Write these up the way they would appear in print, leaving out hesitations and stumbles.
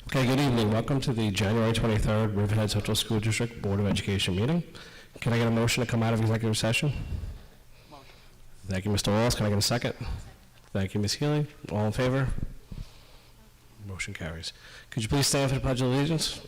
Okay, good evening. Welcome to the January 23rd Riverhead Central School District Board of Education meeting. Can I get a motion to come out of executive session? Motion. Thank you, Mr. Wallace. Can I get a second? Thank you, Ms. Healy. All in favor? Motion carries. Could you please stand for the Pledge of Allegiance?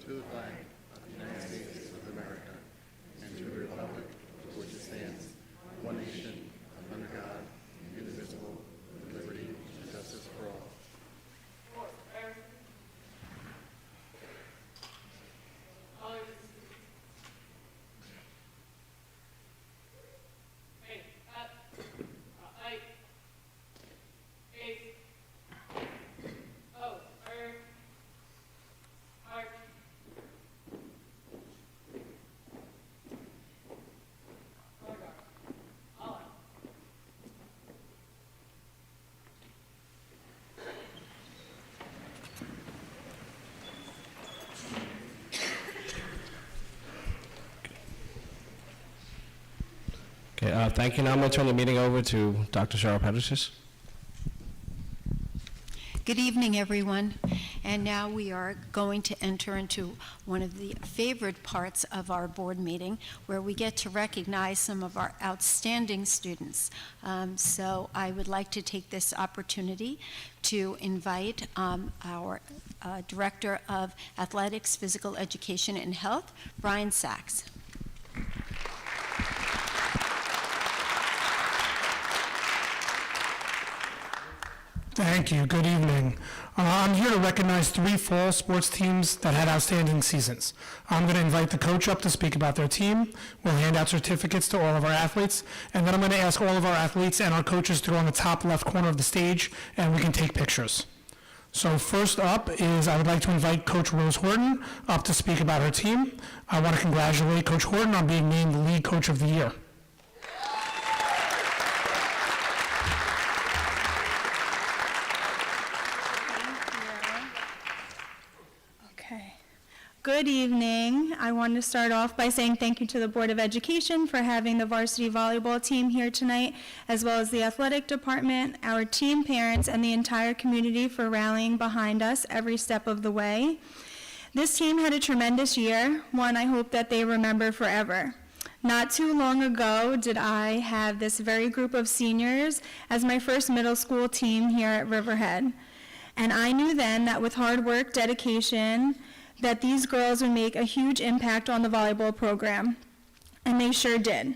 To the flag of the United States of America and to the republic for which it stands, one nation, under God, indivisible, with liberty and justice for all. Okay, thank you. Now I'm going to turn the meeting over to Dr. Cheryl Pettis. Good evening, everyone. And now we are going to enter into one of the favorite parts of our board meeting, where we get to recognize some of our outstanding students. So I would like to take this opportunity to invite our Director of Athletics, Physical Education, and Health, Brian Sachs. Thank you. Good evening. I'm here to recognize 3 fall sports teams that had outstanding seasons. I'm going to invite the coach up to speak about their team. We'll hand out certificates to all of our athletes, and then I'm going to ask all of our athletes and our coaches to go on the top left corner of the stage, and we can take pictures. So first up is I would like to invite Coach Rose Horton up to speak about her team. I want to congratulate Coach Horton on being named the League Coach of the Year. Good evening. I want to start off by saying thank you to the Board of Education for having the varsity volleyball team here tonight, as well as the athletic department, our team parents, and the entire community for rallying behind us every step of the way. This team had a tremendous year, one I hope that they remember forever. Not too long ago did I have this very group of seniors as my first middle school team here at Riverhead. And I knew then that with hard work, dedication, that these girls would make a huge impact on the volleyball program, and they sure did.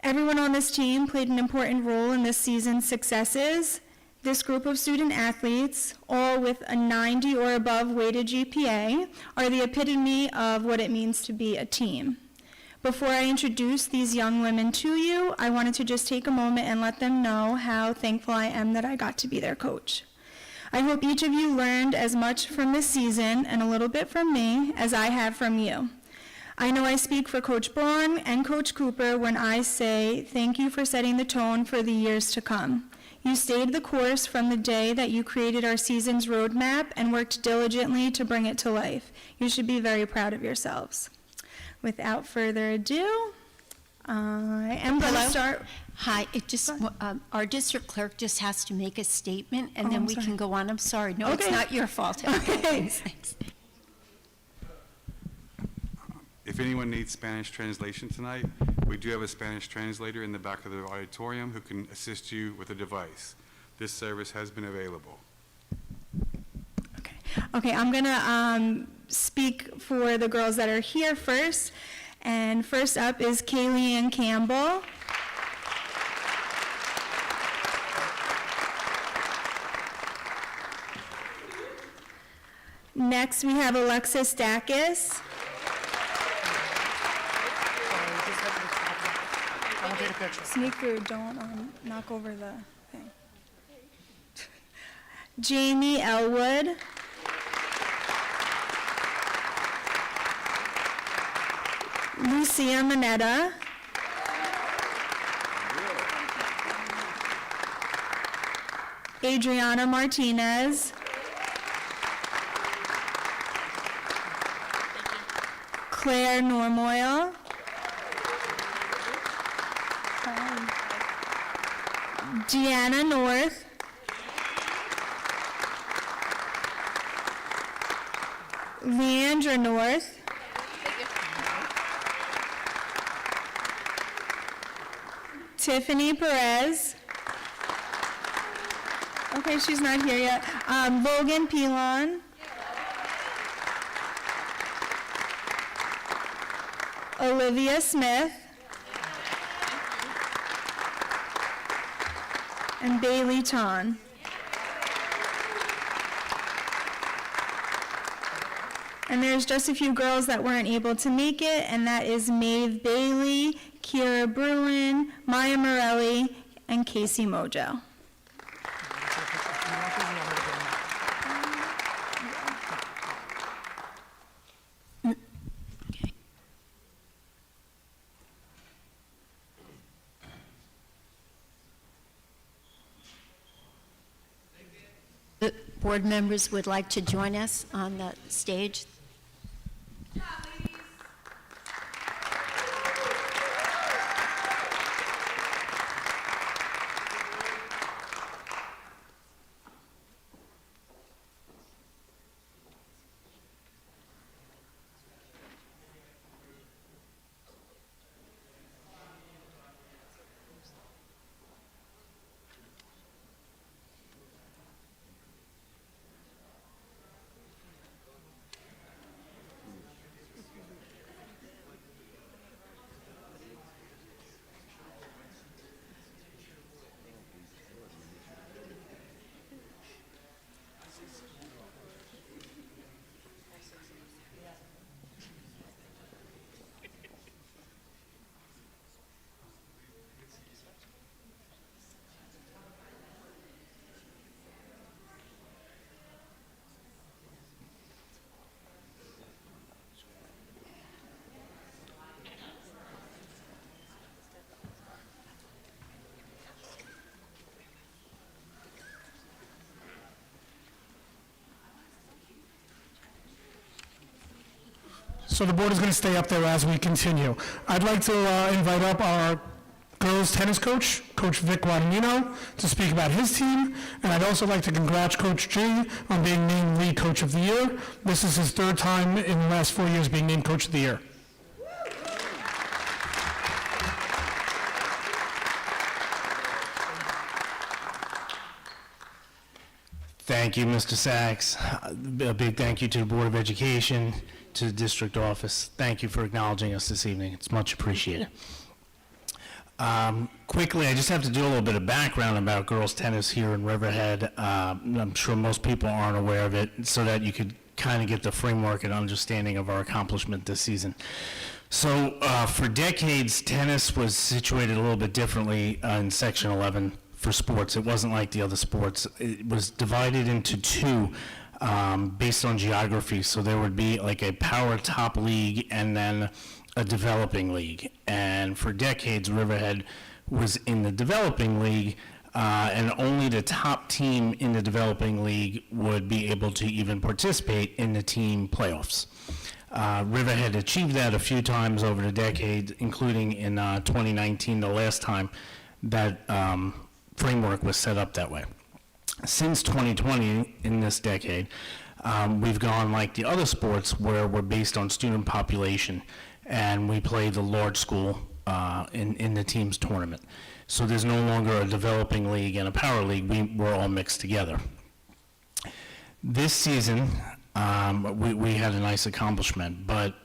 Everyone on this team played an important role in this season's successes. This group of student athletes, all with a 90 or above weighted GPA, are the epitome of what it means to be a team. Before I introduce these young women to you, I wanted to just take a moment and let them know how thankful I am that I got to be their coach. I hope each of you learned as much from this season and a little bit from me as I have from you. I know I speak for Coach Braun and Coach Cooper when I say thank you for setting the tone for the years to come. You stayed the course from the day that you created our season's roadmap and worked diligently to bring it to life. You should be very proud of yourselves. Without further ado, I am going to start. Hi, our district clerk just has to make a statement, and then we can go on. I'm sorry. No, okay. It's not your fault. Okay. Thanks. If anyone needs Spanish translation tonight, we do have a Spanish translator in the back of the auditorium who can assist you with a device. This service has been available. Okay, I'm going to speak for the girls that are here first. And first up is Kaylee Ann Campbell. Next, we have Alexis Dacus. want to take a picture. Sneak through, don't knock over the thing. Jamie Elwood. Lucia Mineta. Adriana Martinez. Claire Normoyle. Deanna North. Leandra North. Tiffany Perez. Okay, she's not here yet. Logan Pilon. Olivia Smith. And Bailey Ton. And there's just a few girls that weren't able to make it, and that is Maeve Bailey, Kira Bruin, Maya Morelli, and Casey Mojo. The board members would like to join us on the stage. So the board is going to stay up there as we continue. I'd like to invite up our girls tennis coach, Coach Vic Guadagnino, to speak about his team. And I'd also like to congratulate Coach G on being named League Coach of the Year. This is his third time in the last 4 years being named Coach of the Year. Thank you, Mr. Sachs. A big thank you to the Board of Education, to the district office. Thank you for acknowledging us this evening. It's much appreciated. Quickly, I just have to do a little bit of background about girls tennis here in Riverhead. I'm sure most people aren't aware of it, so that you could kind of get the framework and understanding of our accomplishment this season. So for decades, tennis was situated a little bit differently in Section 11 for sports. It wasn't like the other sports. It was divided into two based on geography. So there would be like a power top league and then a developing league. And for decades, Riverhead was in the developing league, and only the top team in the developing league would be able to even participate in the team playoffs. Riverhead achieved that a few times over the decade, including in 2019, the last time that framework was set up that way. Since 2020, in this decade, we've gone like the other sports where we're based on student population, and we play the large school in the team's tournament. So there's no longer a developing league and a power league. We're all mixed together. This season, we had a nice accomplishment, but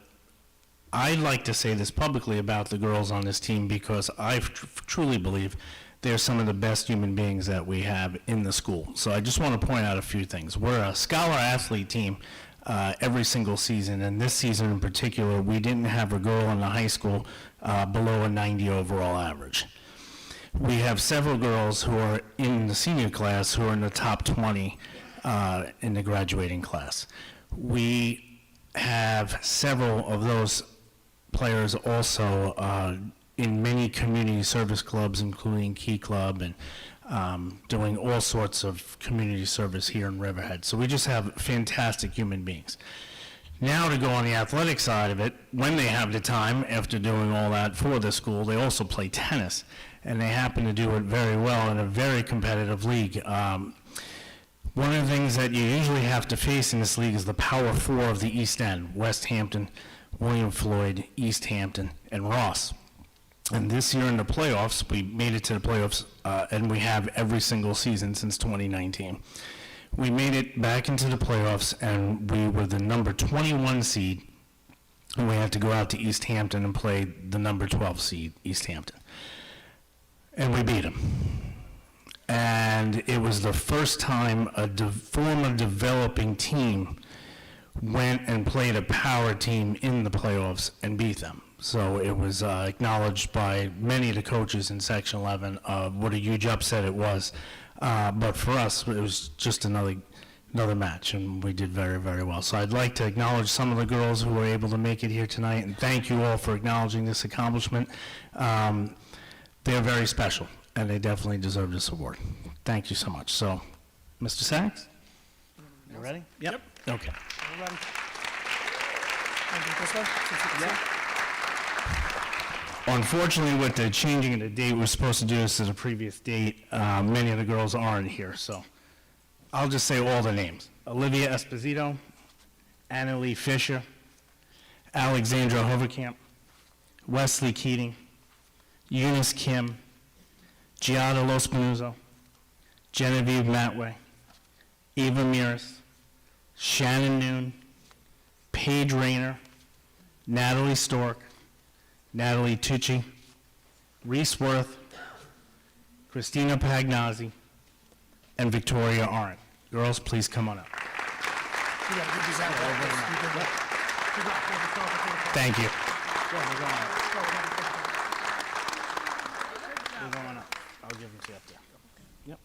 I'd like to say this publicly about the girls on this team because I truly believe they're some of the best human beings that we have in the school. So I just want to point out a few things. We're a scholar athlete team every single season, and this season in particular, we didn't have a girl in the high school below a 90 overall average. We have several girls who are in the senior class who are in the top 20 in the graduating class. We have several of those players also in many community service clubs, including Key Club, and doing all sorts of community service here in Riverhead. So we just have fantastic human beings. Now to go on the athletic side of it, when they have the time after doing all that for the school, they also play tennis, and they happen to do it very well in a very competitive league. One of the things that you usually have to face in this league is the Power Four of the East End: West Hampton, William Floyd, East Hampton, and Ross. And this year in the playoffs, we made it to the playoffs, and we have every single season since 2019. We made it back into the playoffs, and we were the number 21 seed, and we had to go out to East Hampton and play the number 12 seed, East Hampton. And we beat them. And it was the first time a former developing team went and played a power team in the playoffs and beat them. So it was acknowledged by many of the coaches in Section 11 what a huge upset it was. But for us, it was just another match, and we did very, very well. So I'd like to acknowledge some of the girls who were able to make it here tonight, and thank you all for acknowledging this accomplishment. They're very special, and they definitely deserve this award. Thank you so much. So, Mr. Sachs? You ready? Yep. Okay. Unfortunately, with the changing of the date, we were supposed to do this at a previous date. Many of the girls aren't here, so I'll just say all the names. Olivia Esposito, Annalie Fisher, Alexandra Hoverkamp, Wesley Keating, Eunice Kim, Giada Lospinuzzo, Genevieve Matway, Eva Miras, Shannon Noon, Paige Rayner, Natalie Stork, Natalie Tucci, Reese Worth, Christina Pagnazzi, and Victoria Arendt. Girls, please come on up. Thank you. We're going up. I'll give them to you up there. Yep.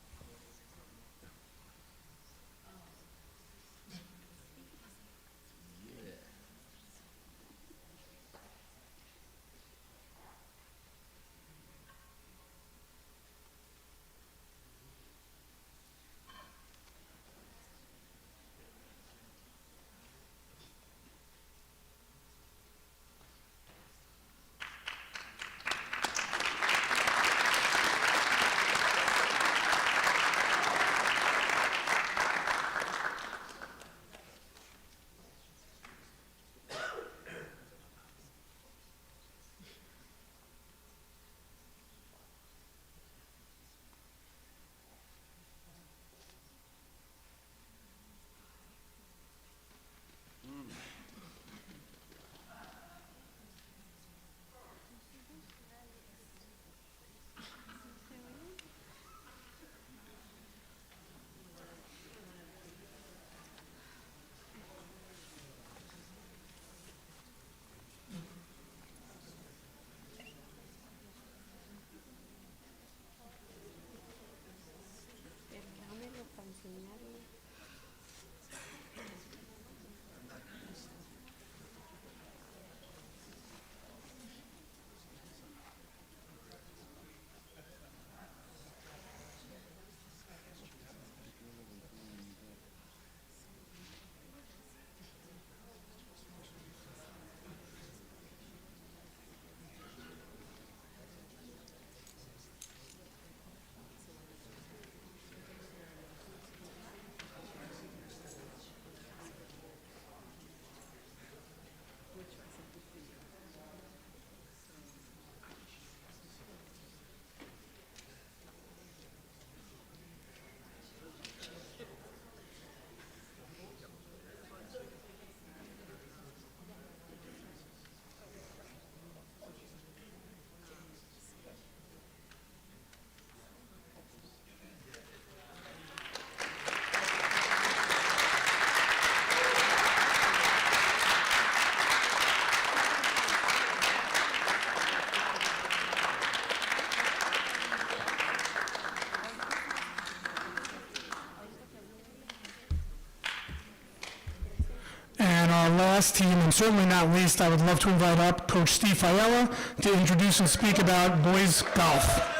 last team, and certainly not least, I would love to invite up Coach Steve Fiella to introduce and speak about boys golf.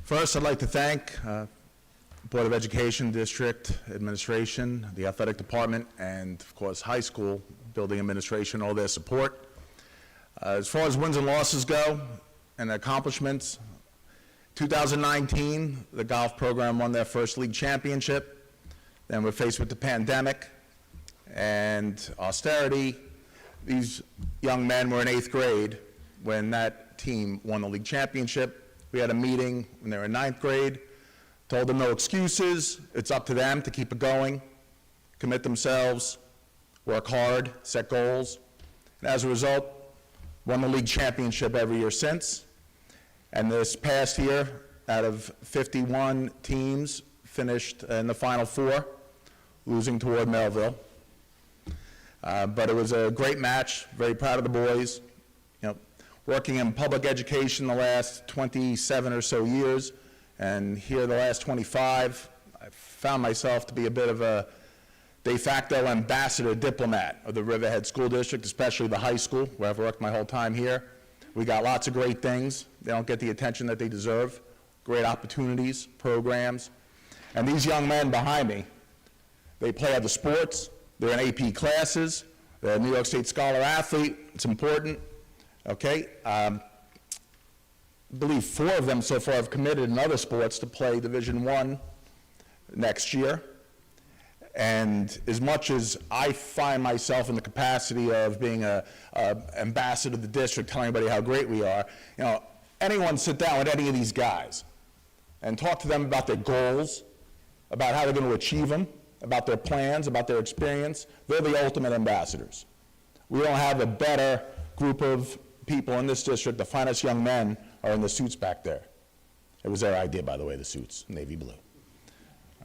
First, I'd like to thank Board of Education, District Administration, the Athletic Department, and of course, high school building administration, all their support. As far as wins and losses go and accomplishments, 2019, the golf program won their first league championship. Then we're faced with the pandemic and austerity. These young men were in 8th grade when that team won the league championship. We had a meeting when they were in 9th grade, told them no excuses, it's up to them to keep it going, commit themselves, work hard, set goals, and as a result, won the league championship every year since. And this past year, out of 51 teams, finished in the Final Four, losing toward Melville. But it was a great match, very proud of the boys. You know, working in public education the last 27 or so years, and here the last 25, I found myself to be a bit of a de facto ambassador diplomat of the Riverhead School District, especially the high school, where I've worked my whole time here. We got lots of great things. They don't get the attention that they deserve. Great opportunities, programs. And these young men behind me, they play other sports, they're in AP classes, they're a New York State Scholar athlete, it's important. Okay, I believe 4 of them so far have committed in other sports to play Division I next year. And as much as I find myself in the capacity of being an ambassador of the district, telling everybody how great we are, you know, anyone sit down with any of these guys and talk to them about their goals, about how they're going to achieve them, about their plans, about their experience, they're the ultimate ambassadors. We don't have a better group of people in this district. The finest young men are in the suits back there. It was their idea, by the way, the suits, navy blue.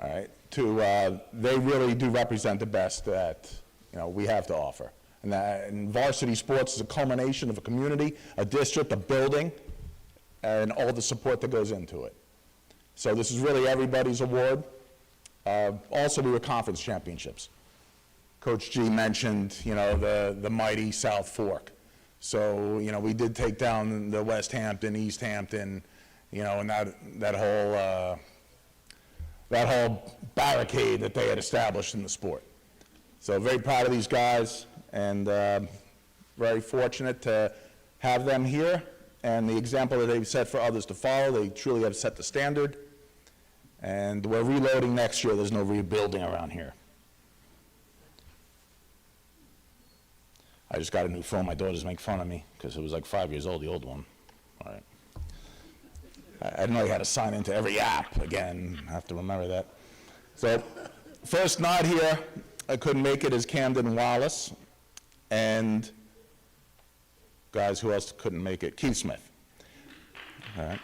All right, they really do represent the best that, you know, we have to offer. And varsity sports is a culmination of a community, a district, a building, and all the support that goes into it. So this is really everybody's award. Also, we were conference championships. Coach G mentioned, you know, the mighty South Fork. So, you know, we did take down the West Hampton, East Hampton, you know, and that whole barricade that they had established in the sport. So very proud of these guys, and very fortunate to have them here, and the example that they've set for others to follow. They truly have set the standard, and we're reloading next year. There's no rebuilding around here. I just got a new phone. My daughters make fun of me because it was like 5 years old, the old one. All right. I didn't know you had to sign into every app again. I have to remember that. So, first nod here, I couldn't make it, is Camden Wallace. And, guys, who else couldn't make it? Keith Smith. All right.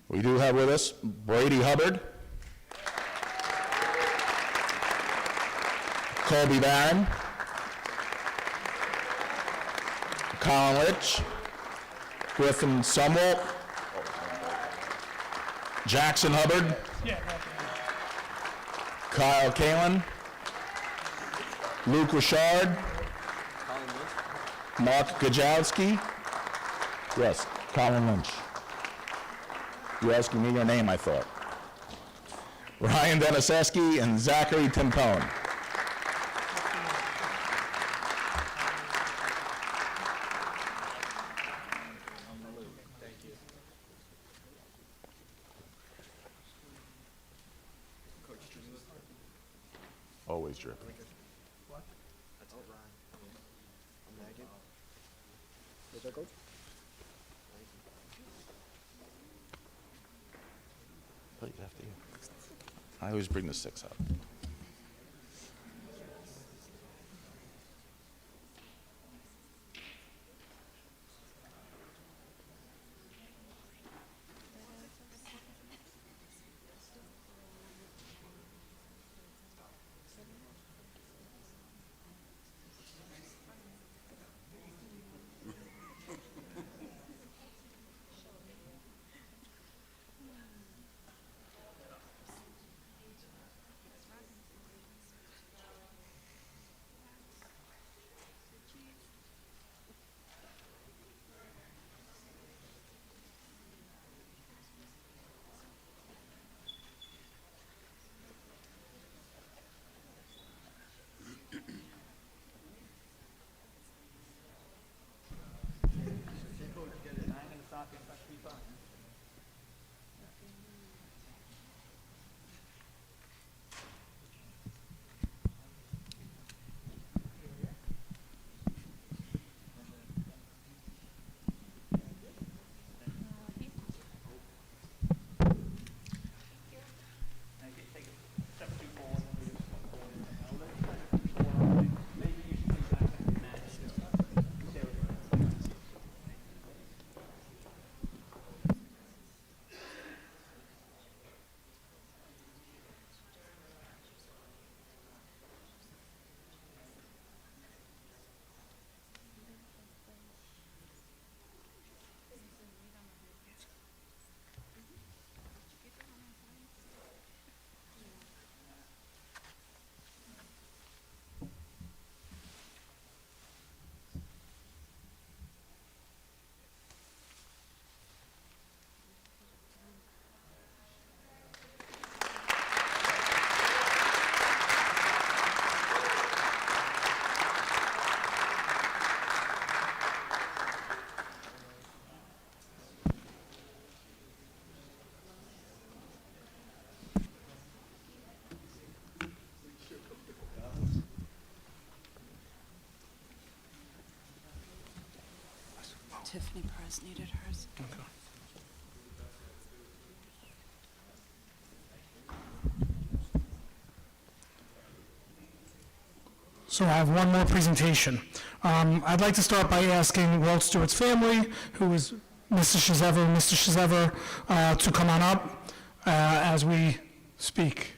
We do have with us Brady Hubbard, Colby Barron, Colin Litch, Griffin Sumwalt, Jackson Hubbard, Kyle Kalin, Luke Richard, Mark Gajowski, yes, Colin Lynch. You asking me your name, I thought. Ryan Deniseski and Zachary Timpone. Always dripping. I always bring the 6 up. Tiffany Perez needed hers. So I have one more presentation. I'd like to start by asking Walt Stewart's family, who is Mrs. Shizever and Mr. Shizever, to come on up as we speak.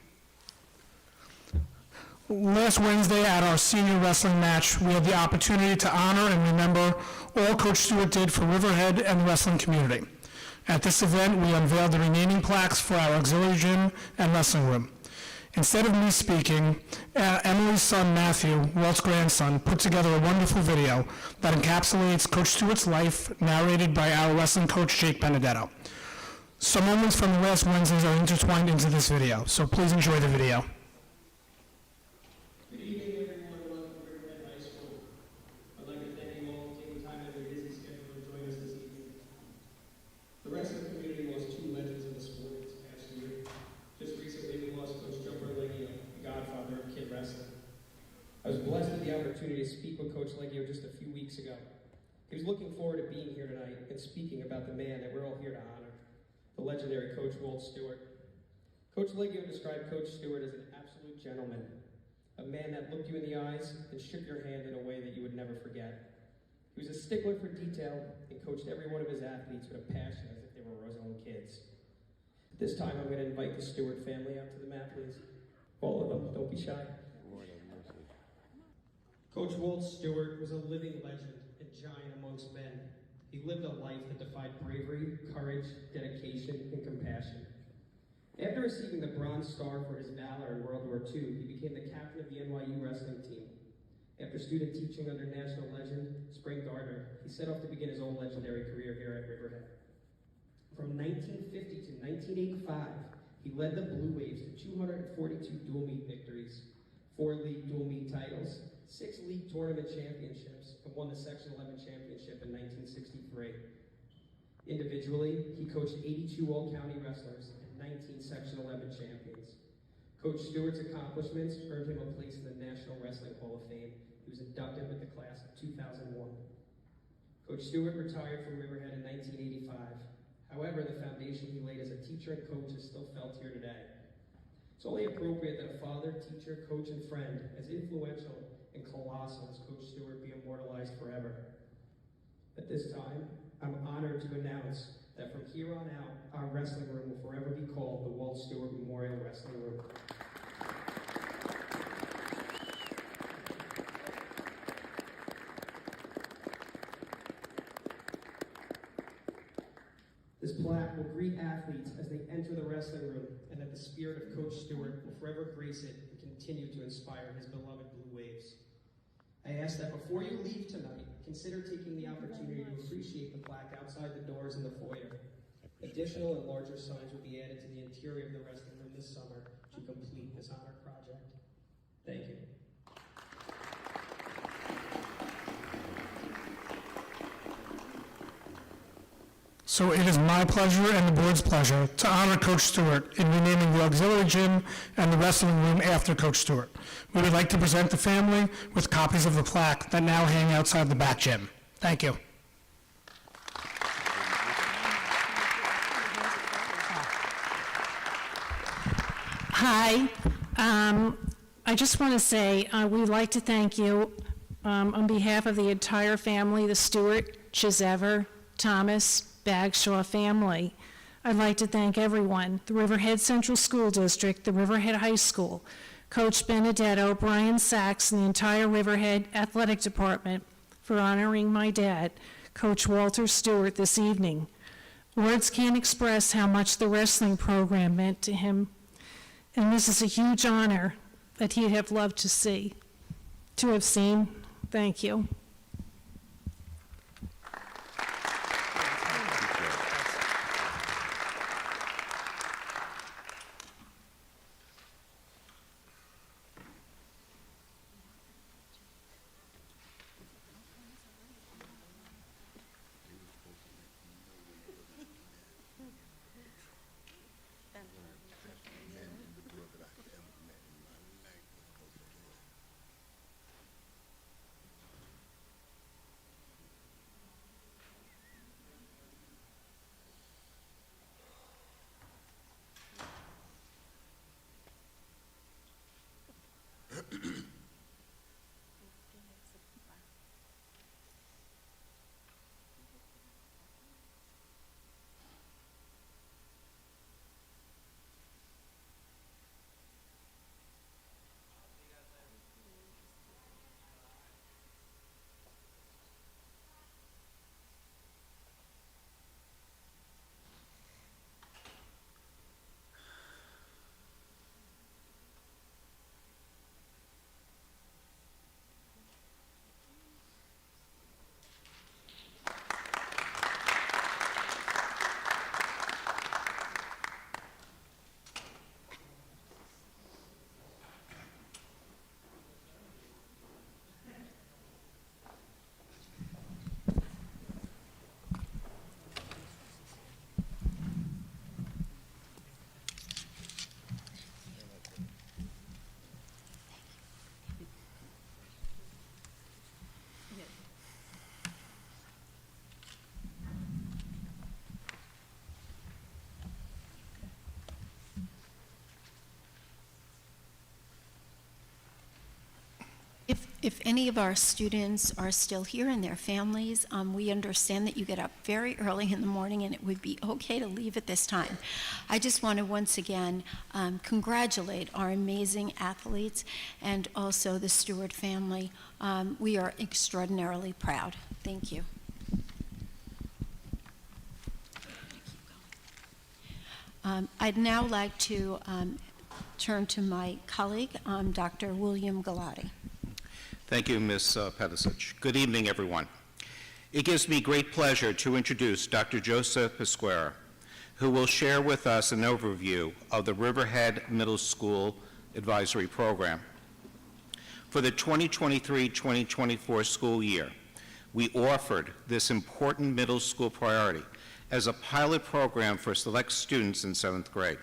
Last Wednesday at our senior wrestling match, we had the opportunity to honor and remember all Coach Stewart did for Riverhead and the wrestling community. At this event, we unveiled the remaining plaques for our auxiliary gym and wrestling room. Instead of me speaking, Emily's son, Matthew, Walt's grandson, put together a wonderful video that encapsulates Coach Stewart's life, narrated by our wrestling coach, Jake Benedetto. Some moments from the last Wednesdays are intertwined into this video, so please enjoy the video. Good evening, everyone. Welcome to Riverhead High School. I'd like to thank you all for taking time out of your busy schedule to join us this evening. The wrestling community lost two legends of the sport this past year. Just recently, we lost Coach Jumper Leggio, the godfather of kid wrestling. I was blessed with the opportunity to speak with Coach Leggio just a few weeks ago. He was looking forward to being here tonight and speaking about the man that we're all here to honor, the legendary Coach Walt Stewart. Coach Leggio described Coach Stewart as an absolute gentleman, a man that looked you in the eyes and shook your hand in a way that you would never forget. He was a stickler for detail and coached every one of his athletes with a passion as if they were his own kids. At this time, I'm going to invite the Stewart family out to the mat, please. All of them, don't be shy. Coach Walt Stewart was a living legend and giant amongst men. He lived a life that defied bravery, courage, dedication, and compassion. After receiving the Bronze Star for his valor in World War II, he became the captain of the NYU wrestling team. After student teaching under national legend Spring Gardner, he set off to begin his own legendary career here at Riverhead. From 1950 to 1985, he led the Blue Waves to 242 dual meet victories, 4 league dual meet titles, 6 league tournament championships, and won the Section 11 championship in 1963. Individually, he coached 82 all-county wrestlers and 19 Section 11 champions. Coach Stewart's accomplishments earned him a place in the National Wrestling Hall of Fame. He was inducted with the class of 2001. Coach Stewart retired from Riverhead in 1985. However, the foundation he laid as a teacher and coach is still felt here today. It's only appropriate that a father, teacher, coach, and friend, as influential and colossal as Coach Stewart, be immortalized forever. At this time, I'm honored to announce that from here on out, our wrestling room will forever be called the Walt Stewart Memorial Wrestling Room. This plaque will greet athletes as they enter the wrestling room, and that the spirit of Coach Stewart will forever grace it and continue to inspire his beloved Blue Waves. I ask that before you leave tonight, consider taking the opportunity to appreciate the plaque outside the doors in the foyer. Additional and larger signs will be added to the interior of the wrestling room this summer to complete this honor project. Thank you. So it is my pleasure and the board's pleasure to honor Coach Stewart in renaming the auxiliary gym and the wrestling room after Coach Stewart. We would like to present the family with copies of the plaque that now hang outside the back gym. Thank you. Hi. I just want to say we'd like to thank you on behalf of the entire family, the Stewart, Chizever, Thomas, Bagshaw family. I'd like to thank everyone, the Riverhead Central School District, the Riverhead High School, Coach Benedetto, Brian Sachs, and the entire Riverhead Athletic Department for honoring my dad, Coach Walter Stewart, this evening. Words can't express how much the wrestling program meant to him, and this is a huge honor that he'd have loved to have seen. Thank you. If any of our students are still here and their families, we understand that you get up very early in the morning and it would be okay to leave at this time. I just want to once again congratulate our amazing athletes and also the Stewart family. We are extraordinarily proud. Thank you. I'd now like to turn to my colleague, Dr. William Galati. Thank you, Ms. Pedicic. Good evening, everyone. It gives me great pleasure to introduce Dr. Joseph Pesquera, who will share with us an overview of the Riverhead Middle School Advisory Program. For the 2023-2024 school year, we offered this important middle school priority as a pilot program for select students in 7th grade.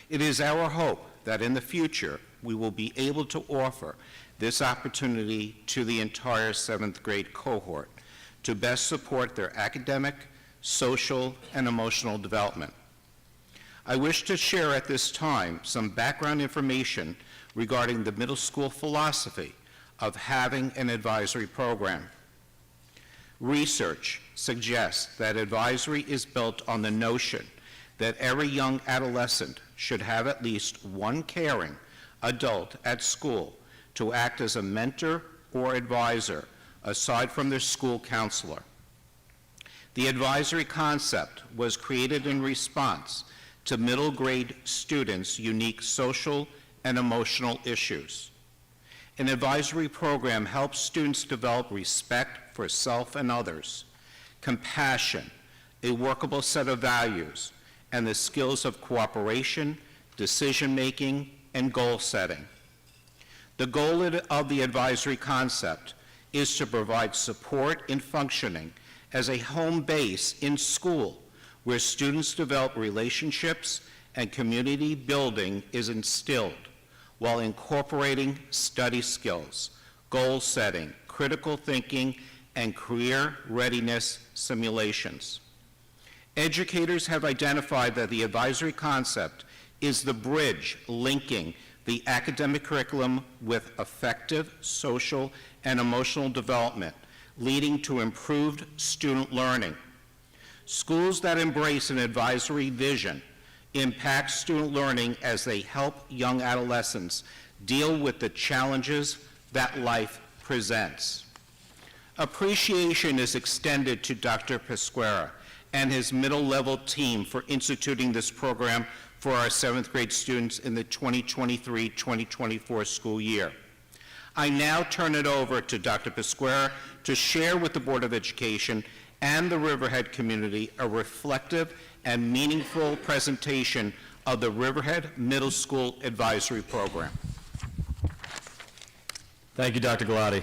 It is our hope that in the future, we will be able to offer this opportunity to the entire 7th grade cohort to best support their academic, social, and emotional development. I wish to share at this time some background information regarding the middle school philosophy of having an advisory program. Research suggests that advisory is built on the notion that every young adolescent should have at least one caring adult at school to act as a mentor or advisor aside from their school counselor. The advisory concept was created in response to middle grade students' unique social and emotional issues. An advisory program helps students develop respect for self and others, compassion, a workable set of values, and the skills of cooperation, decision-making, and goal setting. The goal of the advisory concept is to provide support in functioning as a home base in school where students develop relationships and community building is instilled while incorporating study skills, goal setting, critical thinking, and career readiness simulations. Educators have identified that the advisory concept is the bridge linking the academic curriculum with effective social and emotional development, leading to improved student learning. Schools that embrace an advisory vision impact student learning as they help young adolescents deal with the challenges that life presents. Appreciation is extended to Dr. Pesquera and his middle-level team for instituting this program for our 7th grade students in the 2023-2024 school year. I now turn it over to Dr. Pesquera to share with the Board of Education and the Riverhead community a reflective and meaningful presentation of the Riverhead Middle School Advisory Program. Thank you, Dr. Galati.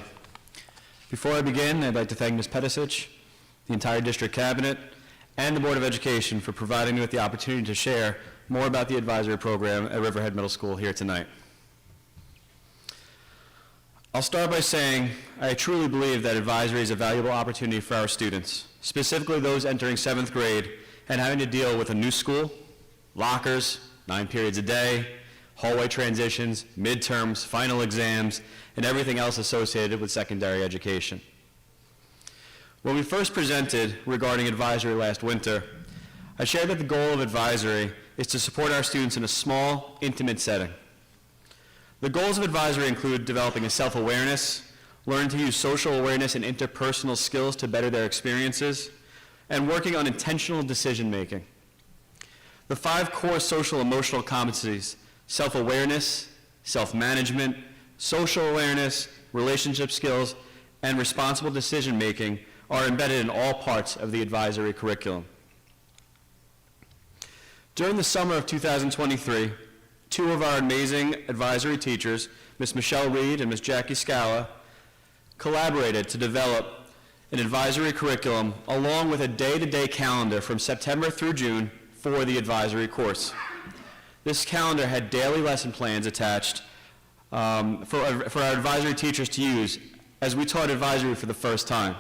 Before I begin, I'd like to thank Ms. Pedicic, the entire district cabinet, and the Board of Education for providing me with the opportunity to share more about the advisory program at Riverhead Middle School here tonight. I'll start by saying I truly believe that advisory is a valuable opportunity for our students, specifically those entering 7th grade and having to deal with a new school, lockers, 9 periods a day, hallway transitions, midterms, final exams, and everything else associated with secondary education. When we first presented regarding advisory last winter, I shared that the goal of advisory is to support our students in a small, intimate setting. The goals of advisory include developing a self-awareness, learning to use social awareness and interpersonal skills to better their experiences, and working on intentional decision-making. The 5 core social emotional competencies, self-awareness, self-management, social awareness, relationship skills, and responsible decision-making are embedded in all parts of the advisory curriculum. During the summer of 2023, 2 of our amazing advisory teachers, Ms. Michelle Reed and Ms. Jackie Scala, collaborated to develop an advisory curriculum along with a day-to-day calendar from September through June for the advisory course. This calendar had daily lesson plans attached for our advisory teachers to use as we taught advisory for the first time.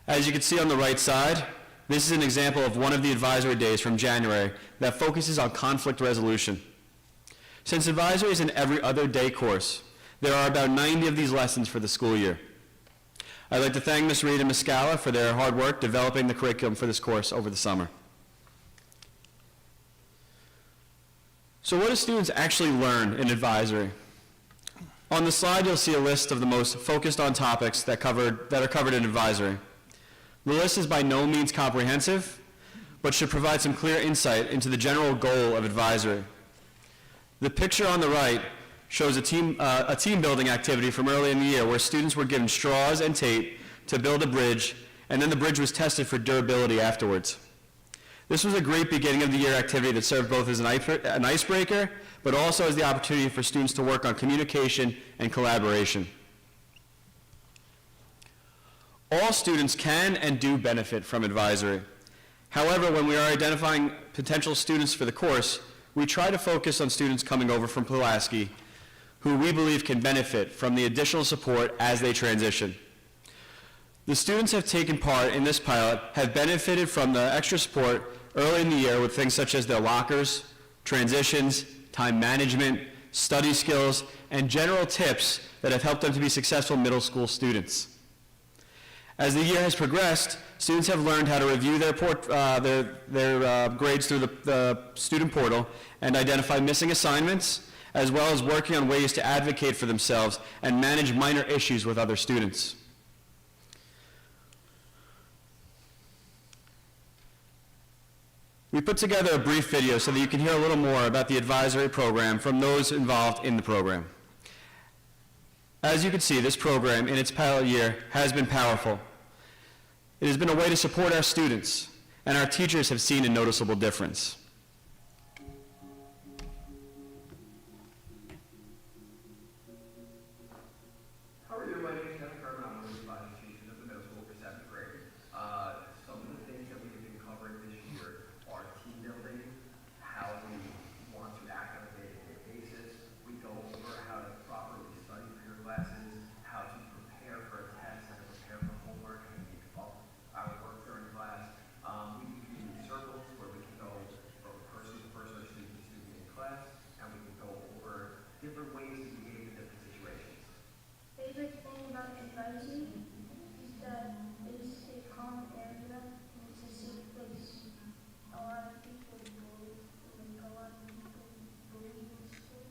As you can see on the right side, this is an example of one of the advisory days from January that focuses on conflict resolution. Since advisory is an every other day course, There are about 90 of these lessons for the school year. I'd like to thank Ms. Reed and Ms. Scala for their hard work developing the curriculum for this course over the summer. So what do students actually learn in advisory? On the slide, you'll see a list of the most focused on topics that are covered in advisory. The list is by no means comprehensive, but should provide some clear insight into the general goal of advisory. The picture on the right shows a team building activity from early in the year where students were given straws and tape to build a bridge, and then the bridge was tested for durability afterwards. This was a great beginning of the year activity that served both as an icebreaker, but also as the opportunity for students to work on communication and collaboration. All students can and do benefit from advisory. However, when we are identifying potential students for the course, we try to focus on students coming over from Pulaski who we believe can benefit from the additional support as they transition. The students who have taken part in this pilot have benefited from the extra support early in the year with things such as their lockers, transitions, time management, study skills, and general tips that have helped them to be successful middle school students. As the year has progressed, students have learned how to review their grades through the student portal and identify missing assignments, as well as working on ways to advocate for themselves and manage minor issues with other students. We put together a brief video so that you can hear a little more about the advisory program from those involved in the program. As you can see, this program in its pilot year has been powerful. It has been a way to support our students, and our teachers have seen a noticeable difference. How are you? My name is Kevin Kerman. I'm one of the advising teachers of the middle school for 7th grade. Some of the things that we have been covering this year are team building, how we want to act on a day-to-day basis. We go over how to properly study for your classes, how to prepare for a test, how to prepare for homework, how to keep up our work during class. We do community circles where we can go from person to person or student to student in class, and we can go over different ways to behave in different situations. Favorite thing about advisory is that it's a calm area and it's a safe place. A lot of people bully, like a lot of people bully in school.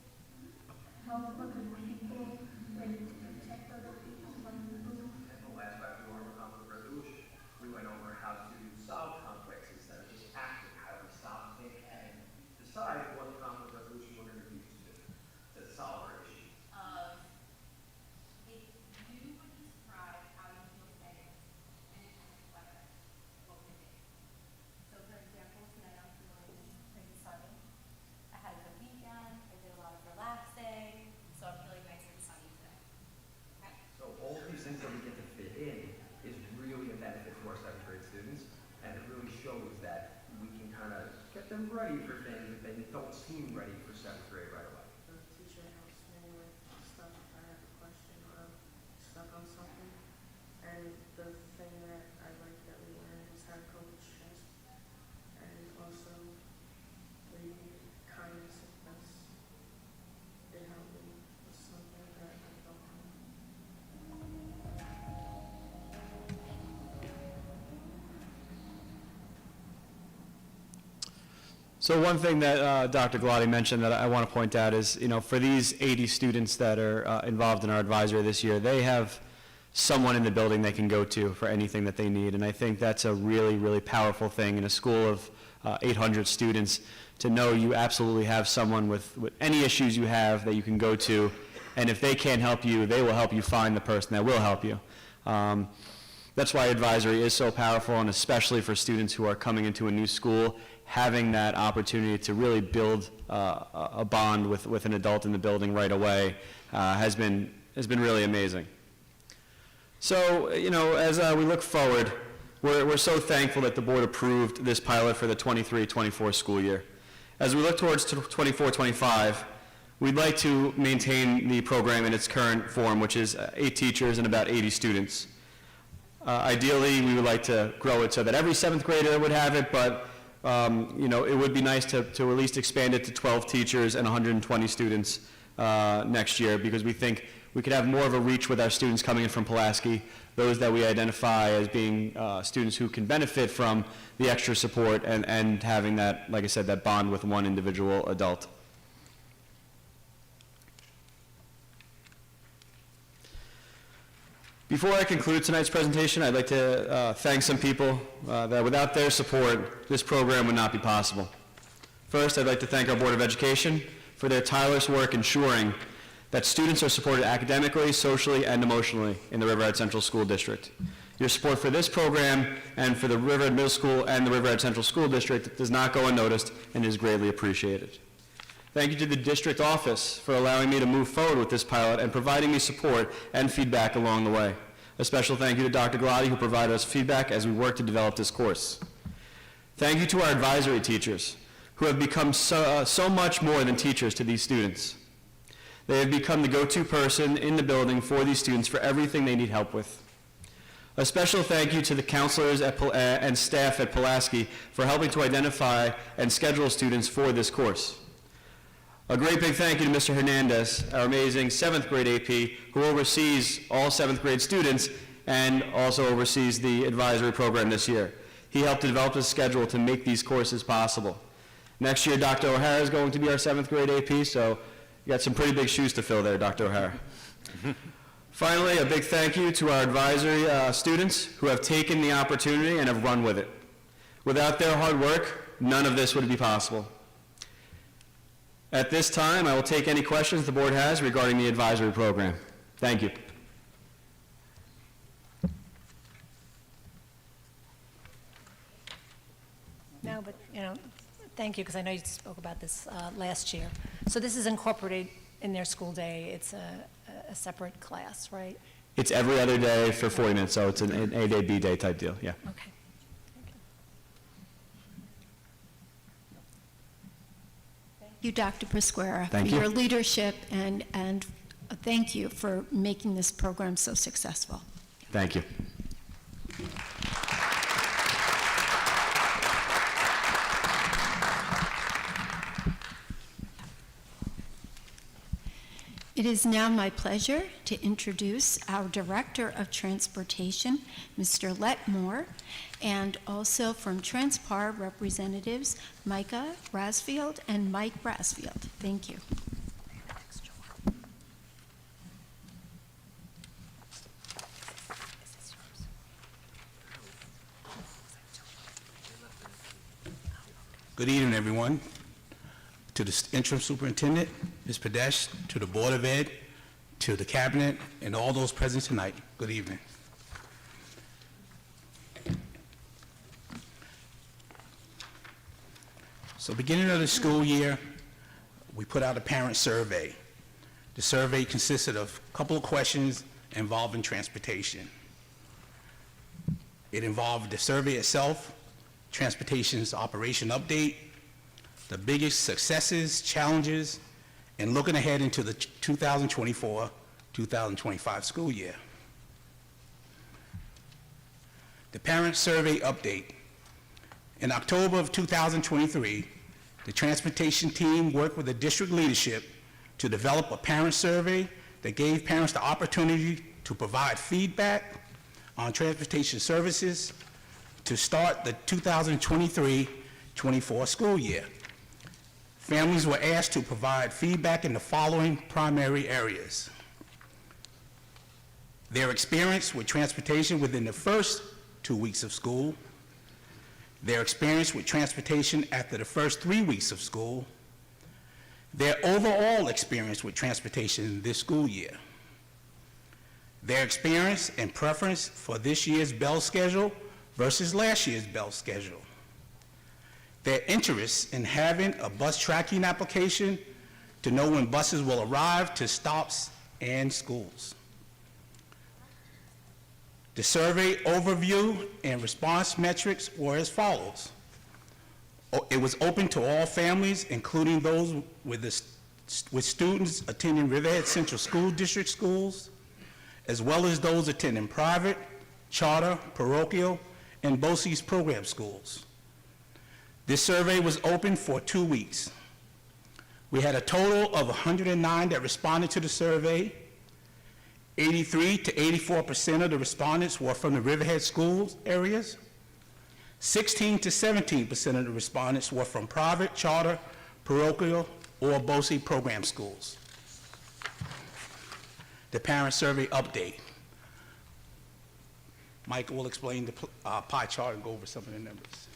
Help other people, like to protect other people from the bully. And the last time we were on conflict resolution, we went over how to solve conflicts instead of just acting, how we stop, think, and decide what conflict resolution we're going to use to solve our issue. If you would describe how you feel today in a kind of weather, what would it be? So for example, tonight I'm feeling pretty sunny. I had a good weekend, I did a lot of relaxing, so I'm feeling nice and sunny today. Okay? So all of these things that we get to fit in is really a benefit to our 7th grade students, and it really shows that we can kind of get them ready for things that they don't seem ready for 7th grade right away. The teacher helps me with stuff if I have a question or I'm stuck on something. And the thing that I like that we learn is how to cope with stress. And also the kindness of us. It helped me with something that I don't know. So one thing that Dr. Galati mentioned that I want to point out is, for these 80 students that are involved in our advisory this year, they have someone in the building they can go to for anything that they need. And I think that's a really, really powerful thing in a school of 800 students, to know you absolutely have someone with any issues you have that you can go to. And if they can't help you, they will help you find the person that will help you. That's why advisory is so powerful, and especially for students who are coming into a new school, having that opportunity to really build a bond with an adult in the building right away has been really amazing. So, as we look forward, we're so thankful that the board approved this pilot for the 23-24 school year. As we look towards 24-25, we'd like to maintain the program in its current form, which is 8 teachers and about 80 students. Ideally, we would like to grow it so that every 7th grader would have it, but it would be nice to at least expand it to 12 teachers and 120 students next year, because we think we could have more of a reach with our students coming in from Pulaski, those that we identify as being students who can benefit from the extra support and having that, like I said, that bond with one individual adult. Before I conclude tonight's presentation, I'd like to thank some people that without their support, this program would not be possible. First, I'd like to thank our Board of Education for their tireless work ensuring that students are supported academically, socially, and emotionally in the Riverhead Central School District. Your support for this program and for the Riverhead Middle School and the Riverhead Central School District does not go unnoticed and is greatly appreciated. Thank you to the district office for allowing me to move forward with this pilot and providing me support and feedback along the way. A special thank you to Dr. Galati, who provided us feedback as we work to develop this course. Thank you to our advisory teachers, who have become so much more than teachers to these students. They have become the go-to person in the building for these students for everything they need help with. A special thank you to the counselors and staff at Pulaski for helping to identify and schedule students for this course. A great big thank you to Mr. Hernandez, our amazing 7th grade AP, who oversees all 7th grade students and also oversees the advisory program this year. He helped to develop a schedule to make these courses possible. Next year, Dr. O'Hara is going to be our 7th grade AP, so you got some pretty big shoes to fill there, Dr. O'Hara. Finally, a big thank you to our advisory students who have taken the opportunity and have run with it. Without their hard work, none of this would be possible. At this time, I will take any questions the board has regarding the advisory program. Thank you. No, but, thank you, because I know you spoke about this last year. So this is incorporated in their school day. It's a separate class, right? It's every other day for 40 minutes, so it's an A day, B day type deal, yeah. Okay. Thank you, Dr. Pasquera, Thank for you. your leadership, and thank you for making this program so successful. Thank you. It is now my pleasure to introduce our Director of Transportation, Mr. Letmore, and also from Transpar representatives Micah Rasfield and Mike Rasfield. Thank you. Good evening, everyone. To the interim superintendent, Ms. Pradesh, to the Board of Ed, to the cabinet, and all those present tonight, good evening. So beginning of the school year, we put out a parent survey. The survey consisted of a couple of questions involving transportation. It involved the survey itself, transportation's operation update, the biggest successes, challenges, and looking ahead into the 2024-2025 school year. The parent survey update. In October of 2023, the transportation team worked with the district leadership to develop a parent survey that gave parents the opportunity to provide feedback on transportation services to start the 2023-24 school year. Families were asked to provide feedback in the following primary areas: their experience with transportation within the first 2 weeks of school, their experience with transportation after the first 3 weeks of school, their overall experience with transportation this school year, their experience and preference for this year's bell schedule versus last year's bell schedule, their interest in having a bus tracking application to know when buses will arrive to stops and schools. The survey overview and response metrics were as follows. It was open to all families, including those with students attending Riverhead Central School District schools, as well as those attending private, charter, parochial, and BOCES program schools. This survey was open for 2 weeks. We had a total of 109 that responded to the survey. 83 to 84% of the respondents were from the Riverhead schools areas. 16 to 17% of the respondents were from private, charter, parochial, or BOCES program schools. The parent survey update. Michael will explain the pie chart and go over some of the numbers.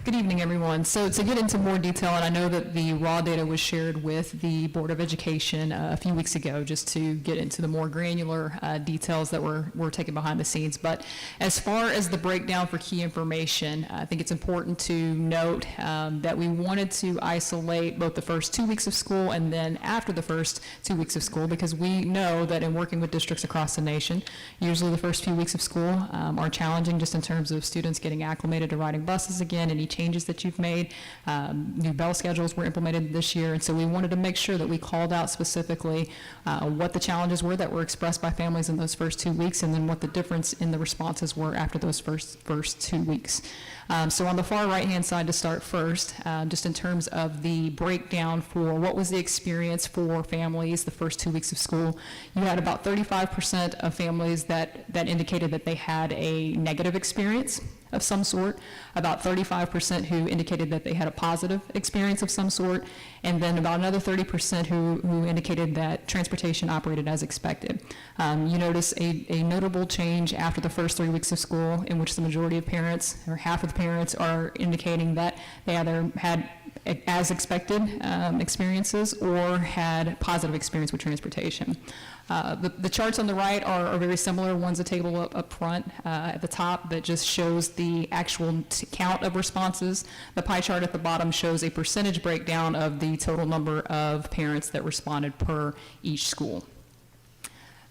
Good evening, everyone. So to get into more detail, and I know that the raw data was shared with the Board of Education a few weeks ago, just to get into the more granular details that were taken behind the scenes. But as far as the breakdown for key information, I think it's important to note that we wanted to isolate both the first 2 weeks of school and then after the first 2 weeks of school, because we know that in working with districts across the nation, usually the first few weeks of school are challenging just in terms of students getting acclimated to riding buses again, any changes that you've made. New bell schedules were implemented this year, and so we wanted to make sure that we called out specifically what the challenges were that were expressed by families in those first 2 weeks, and then what the difference in the responses were after those first 2 weeks. So on the far right-hand side to start first, just in terms of the breakdown for what was the experience for families the first 2 weeks of school, you had about 35% of families that indicated that they had a negative experience of some sort, about 35% who indicated that they had a positive experience of some sort, and then about another 30% who indicated that transportation operated as expected. You notice a notable change after the first 3 weeks of school, in which the majority of parents, or half of the parents, are indicating that they either had as expected experiences or had positive experience with transportation. The charts on the right are very similar. One's a table up front at the top that just shows the actual count of responses. The pie chart at the bottom shows a percentage breakdown of the total number of parents that responded per each school.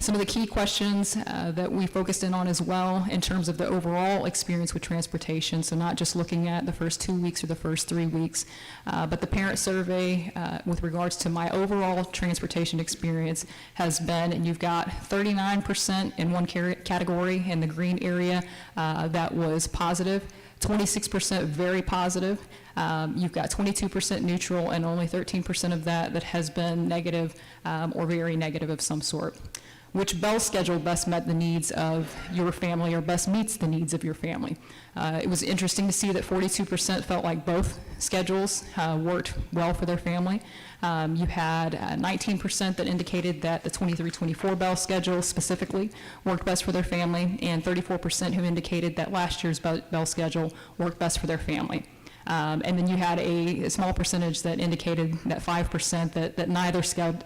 Some of the key questions that we focused in on as well in terms of the overall experience with transportation, so not just looking at the first 2 weeks or the first 3 weeks, but the parent survey with regards to my overall transportation experience has been, and you've got 39% in one category in the green area that was positive, 26% very positive. You've got 22% neutral, and only 13% of that has been negative or very negative of some sort. Which bell schedule best met the needs of your family or best meets the needs of your family? It was interesting to see that 42% felt like both schedules worked well for their family. You had 19% that indicated that the 23-24 bell schedule specifically worked best for their family, and 34% who indicated that last year's bell schedule worked best for their family. And then you had a small percentage that indicated that 5% that neither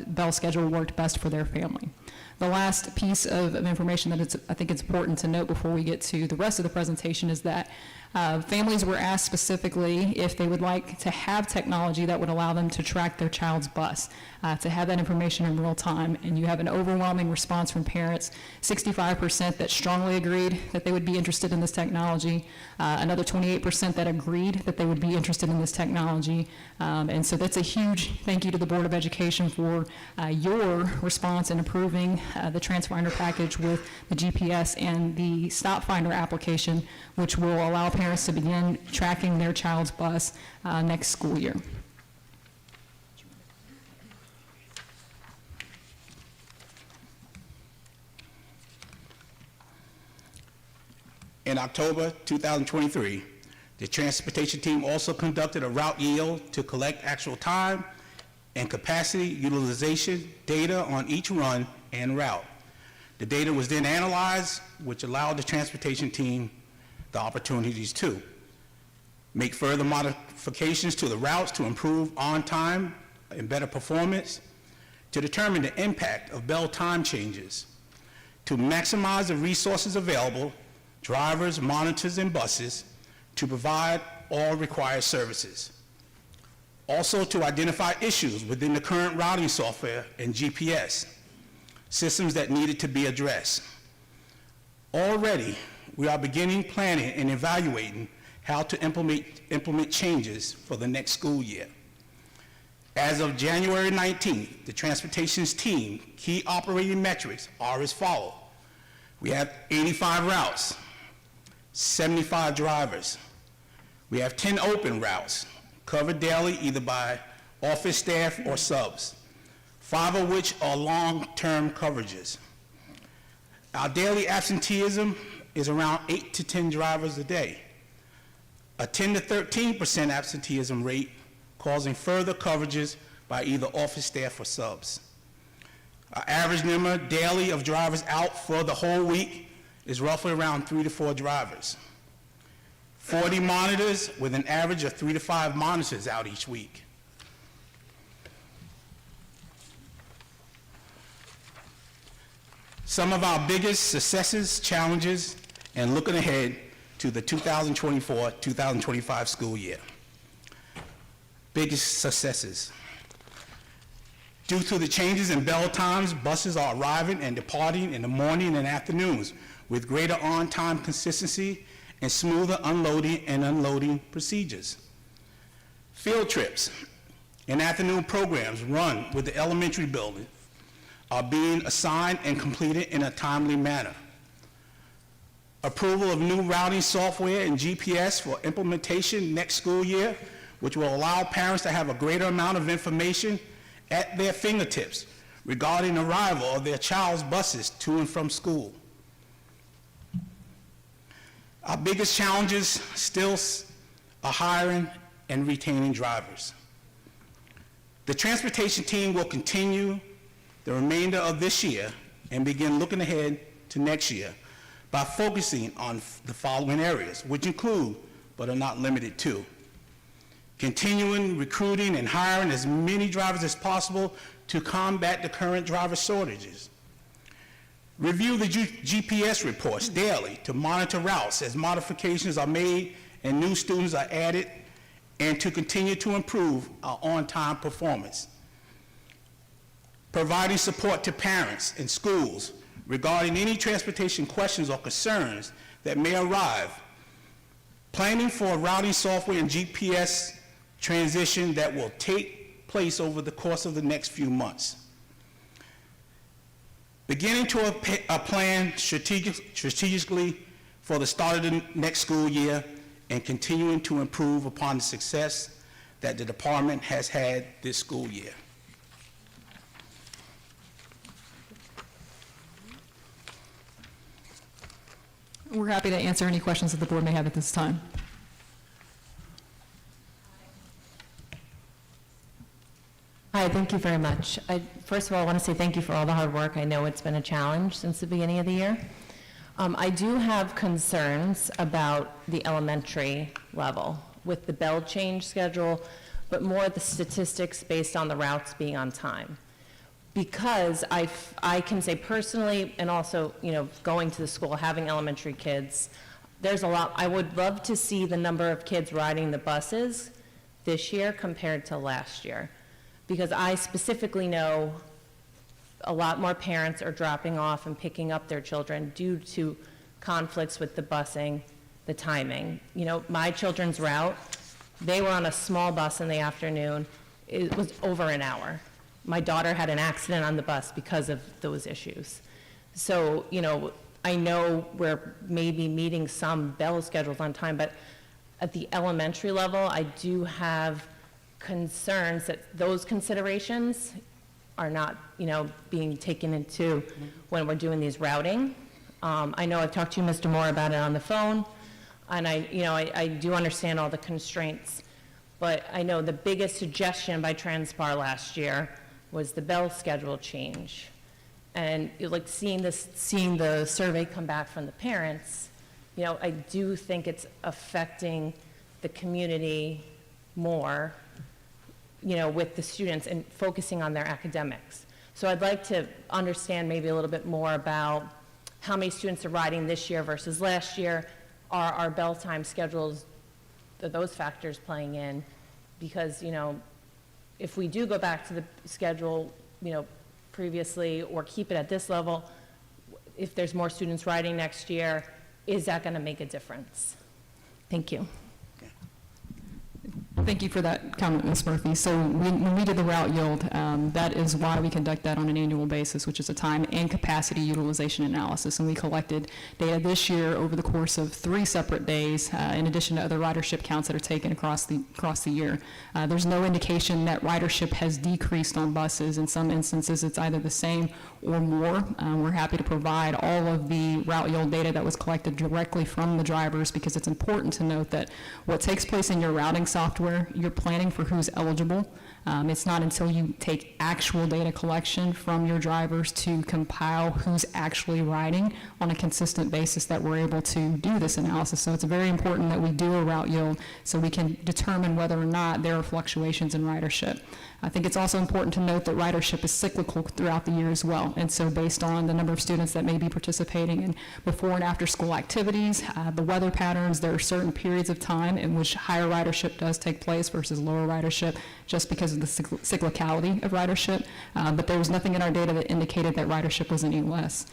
bell schedule worked best for their family. The last piece of information that I think it's important to note before we get to the rest of the presentation is that families were asked specifically if they would like to have technology that would allow them to track their child's bus, to have that information in real time. And you have an overwhelming response from parents, 65% that strongly agreed that they would be interested in this technology, another 28% that agreed that they would be interested in this technology. And so that's a huge thank you to the Board of Education for your response in approving the TransFinder package with the GPS and the Stop Finder application, which will allow parents to begin tracking their child's bus next school year. In October 2023, the transportation team also conducted a route yield to collect actual time and capacity utilization data on each run and route. The data was then analyzed, which allowed the transportation team the opportunities to make further modifications to the routes to improve on time and better performance, to determine the impact of bell time changes, to maximize the resources available, drivers, monitors, and buses, to provide all required services. Also to identify issues within the current routing software and GPS, systems that needed to be addressed. Already, we are beginning planning and evaluating how to implement changes for the next school year. As of January 19th, the transportation's team key operating metrics are as follows. We have 85 routes, 75 drivers. We have 10 open routes covered daily either by office staff, or subs, 5 of which are long-term coverages. Our daily absenteeism is around 8 to 10 drivers a day, a 10 to 13% absenteeism rate, causing further coverages by either office staff or subs. Our average number daily of drivers out for the whole week is roughly around 3 to 4 drivers. 40 monitors with an average of 3 to 5 monitors out each week. Some of our biggest successes, challenges, and looking ahead to the 2024-2025 school year. Biggest successes. Due to the changes in bell times, buses are arriving and departing in the morning and afternoons with greater on-time consistency and smoother unloading and unloading procedures. Field trips and afternoon programs run with the elementary building are being assigned and completed in a timely manner. Approval of new routing software and GPS for implementation next school year, which will allow parents to have a greater amount of information at their fingertips regarding arrival of their child's buses to and from school. Our biggest challenges still are hiring and retaining drivers. The transportation team will continue the remainder of this year and begin looking ahead to next year by focusing on the following areas, which include, but are not limited to, continuing recruiting and hiring as many drivers as possible to combat the current driver shortages. Review the GPS reports daily to monitor routes as modifications are made and new students are added, and to continue to improve our on-time performance. Providing support to parents and schools regarding any transportation questions or concerns that may arise. Planning for routing software and GPS transition that will take place over the course of the next few months. Beginning to a plan strategically for the start of the next school year and continuing to improve upon the success that the department has had this school year. We're happy to answer any questions that the board may have at this time. Hi, thank you very much. First of all, I want to say thank you for all the hard work. I know it's been a challenge since the beginning of the year. I do have concerns about the elementary level with the bell change schedule, but more the statistics based on the routes being on time. Because I can say personally, and also, going to the school, having elementary kids, there's a lot. I would love to see the number of kids riding the buses this year compared to last year. Because I specifically know a lot more parents are dropping off and picking up their children due to conflicts with the busing, the timing. My children's route, they were on a small bus in the afternoon. It was over an hour. My daughter had an accident on the bus because of those issues. So, I know we're maybe meeting some bell schedules on time, but at the elementary level, I do have concerns that those considerations are not, being taken into when we're doing these routing. I know I've talked to you, Mr. Moore, about it on the phone, and I do understand all the constraints, but I know the biggest suggestion by Transpar last year was the bell schedule change. And seeing the survey come back from the parents, I do think it's affecting the community more, with the students and focusing on their academics. So I'd like to understand maybe a little bit more about how many students are riding this year versus last year. Are our bell time schedules, are those factors playing in? Because, if we do go back to the schedule, previously, or keep it at this level, if there's more students riding next year, is that going to make a difference? Thank you. Okay. Thank you for that comment, Ms. Murphy. So when we did the route yield, that is why we conduct that on an annual basis, which is a time and capacity utilization analysis. And we collected data this year over the course of 3 separate days, in addition to other ridership counts that are taken across the year. There's no indication that ridership has decreased on buses. In some instances, it's either the same or more. We're happy to provide all of the route yield data that was collected directly from the drivers, because it's important to note that what takes place in your routing software, you're planning for who's eligible. It's not until you take actual data collection from your drivers to compile who's actually riding on a consistent basis that we're able to do this analysis. So it's very important that we do a route yield so we can determine whether or not there are fluctuations in ridership. I think it's also important to note that ridership is cyclical throughout the year as well. And so based on the number of students that may be participating in before and after school activities, the weather patterns, there are certain periods of time in which higher ridership does take place versus lower ridership, just because of the cyclicality of ridership. But there was nothing in our data that indicated that ridership was any less.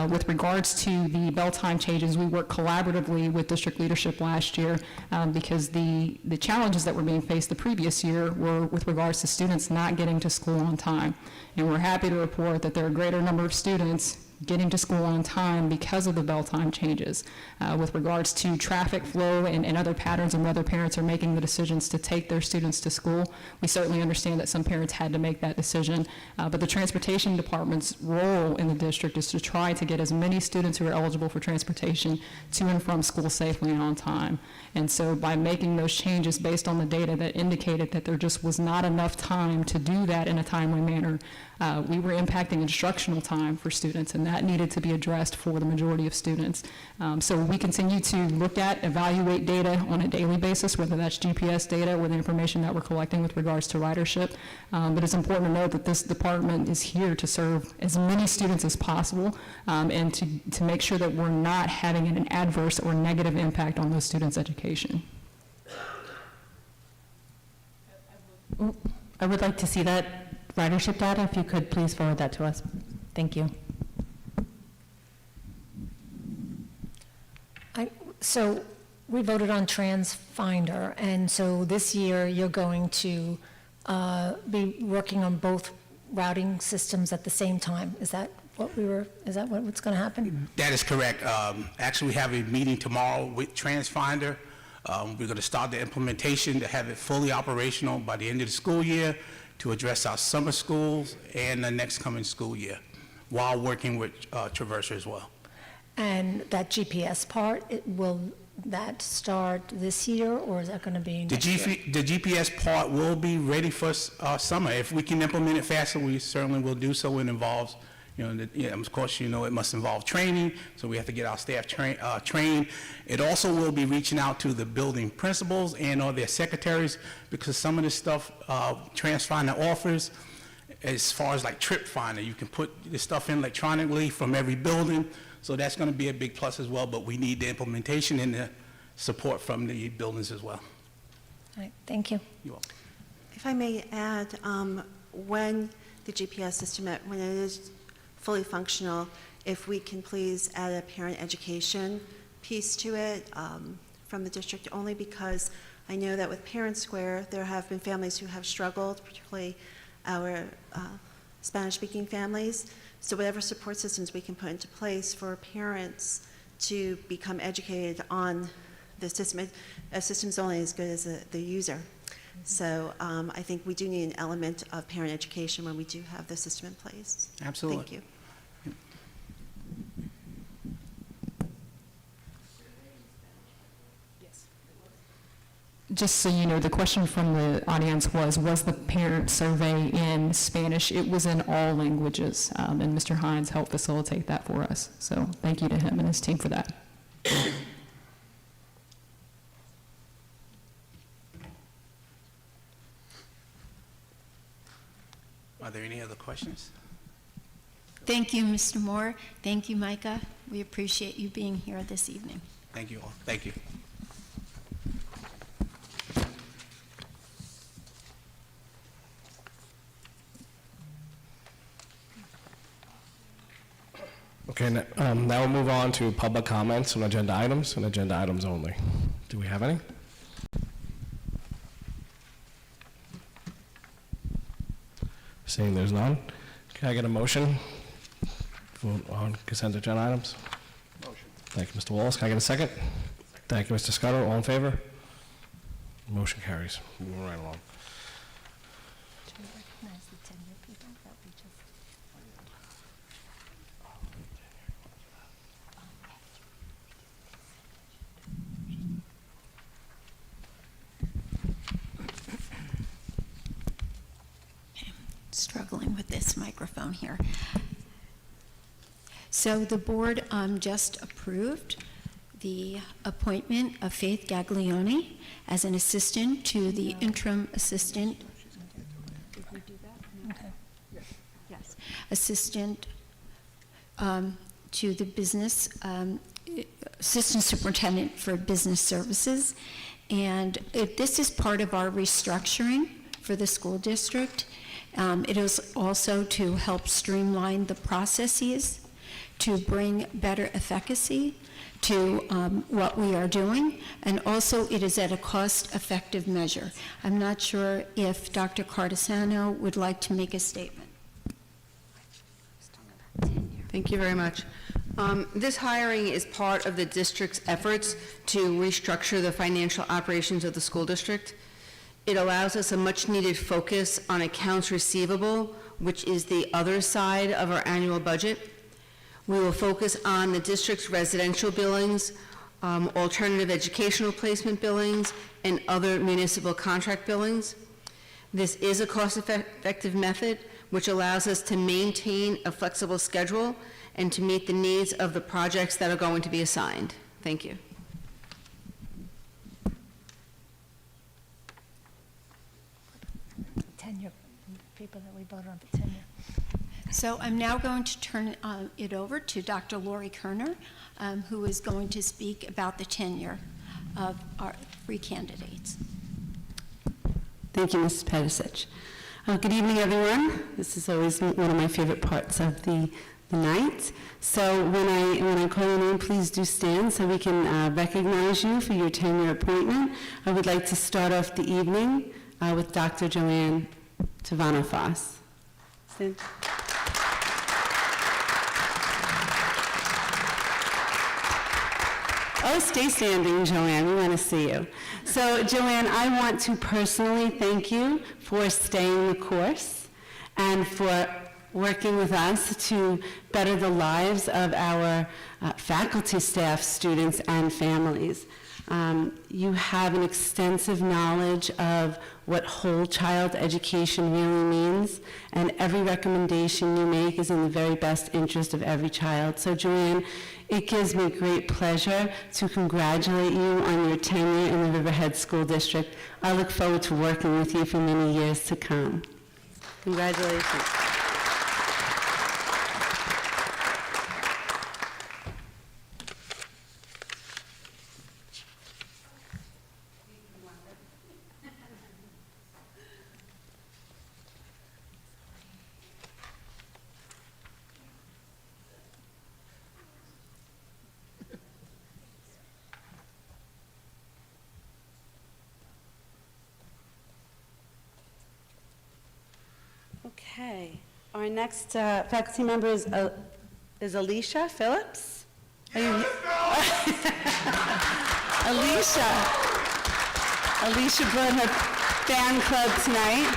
With regards to the bell time changes, we worked collaboratively with district leadership last year because the challenges that were being faced the previous year were with regards to students not getting to school on time. And we're happy to report that there are a greater number of students getting to school on time because of the bell time changes. With regards to traffic flow and other patterns and whether parents are making the decisions to take their students to school, we certainly understand that some parents had to make that decision, but the transportation department's role in the district is to try to get as many students who are eligible for transportation to and from school safely and on time. And so by making those changes based on the data that indicated that there just was not enough time to do that in a timely manner, we were impacting instructional time for students, and that needed to be addressed for the majority of students. So we continue to look at, evaluate data on a daily basis, whether that's GPS data or the information that we're collecting with regards to ridership. But it's important to note that this department is here to serve as many students as possible and to make sure that we're not having an adverse or negative impact on those students' education. I would like to see that ridership data, if you could please forward that to us. Thank you. So we voted on TransFinder, and so this year you're going to be working on both routing systems at the same time. Is that what's going to happen? That is correct. Actually, we have a meeting tomorrow with TransFinder. We're going to start the implementation to have it fully operational by the end of the school year to address our summer schools and the next coming school year, while working with Traverser as well. And that GPS part, will that start this year, or is that going to be next year? The GPS part will be ready for summer. If we can implement it faster, we certainly will do so. It involves, of course, it must involve training, so we have to get our staff trained. It also will be reaching out to the building principals and or their secretaries, because some of the stuff TransFinder offers, as far as like Trip Finder, you can put the stuff in electronically from every building. So that's going to be a big plus as well, but we need the implementation and the support from the buildings as well. All right, thank you. You're welcome. If I may add, when the GPS system, when it is fully functional, if we can please add a parent education piece to it from the district, only because I know that with Parent Square, there have been families who have struggled, particularly our Spanish-speaking families. So whatever support systems we can put into place for parents to become educated on the system, a system's only as good as the user. So I think we do need an element of parent education when we do have the system in place. Absolutely. Thank you. Just so you know, the question from the audience was the parent survey in Spanish? It was in all languages, and Mr. Hines helped facilitate that for us. So thank you to him and his team for that. Are there any other questions? Thank you, Mr. Moore. Thank you, Micah. We appreciate you being here this evening. Thank you all. Thank you. Okay, now we'll move on to public comments on agenda items and agenda items only. Do we have any? Seeing there's none, can I get a motion? Vote on consent agenda items? Motion. Thank you, Mr. Wallace. Can I get a second? Thank you, Mr. Scudder. All in favor? Motion carries. Moving right along. Struggling with this microphone here. So the board just approved the appointment of Faith Gaglione as an assistant to the interim assistant. Did we do that? Okay. Yes. Assistant to the business, assistant superintendent for business services. And this is part of our restructuring for the school district. It is also to help streamline the processes, to bring better efficacy to what we are doing, and also it is at a cost-effective measure. I'm not sure if Dr. Cardisano would like to make a statement. Thank you very much. This hiring is part of the district's efforts to restructure the financial operations of the school district. It allows us a much-needed focus on accounts receivable, which is the other side of our annual budget. We will focus on the district's residential billings, alternative educational placement billings, and other municipal contract billings. This is a cost-effective method which allows us to maintain a flexible schedule and to meet the needs of the projects that are going to be assigned. Thank you. Tenure, people that we voted on for tenure. So I'm now going to turn it over to Dr. Lori Kerner, who is going to speak about the tenure of our three candidates. Thank you, Mrs. Pedicic. Good evening, everyone. This is always one of my favorite parts of the night. So when I call your name, please do stand so we can recognize you for your tenure appointment. I would like to start off the evening with Dr. Joanne Tavano-Foss. Stand. Oh, stay standing, Joanne. We want to see you. So, Joanne, I want to personally thank you for staying the course and for working with us to better the lives of our faculty, staff, students, and families. You have an extensive knowledge of what whole child education really means, and every recommendation you make is in the very best interest of every child. So, Joanne, it gives me great pleasure to congratulate you on your tenure in the Riverhead School District. I look forward to working with you for many years to come. Congratulations. Okay, our next faculty member is Alicia Phillips. Are you Alicia brought her fan club tonight.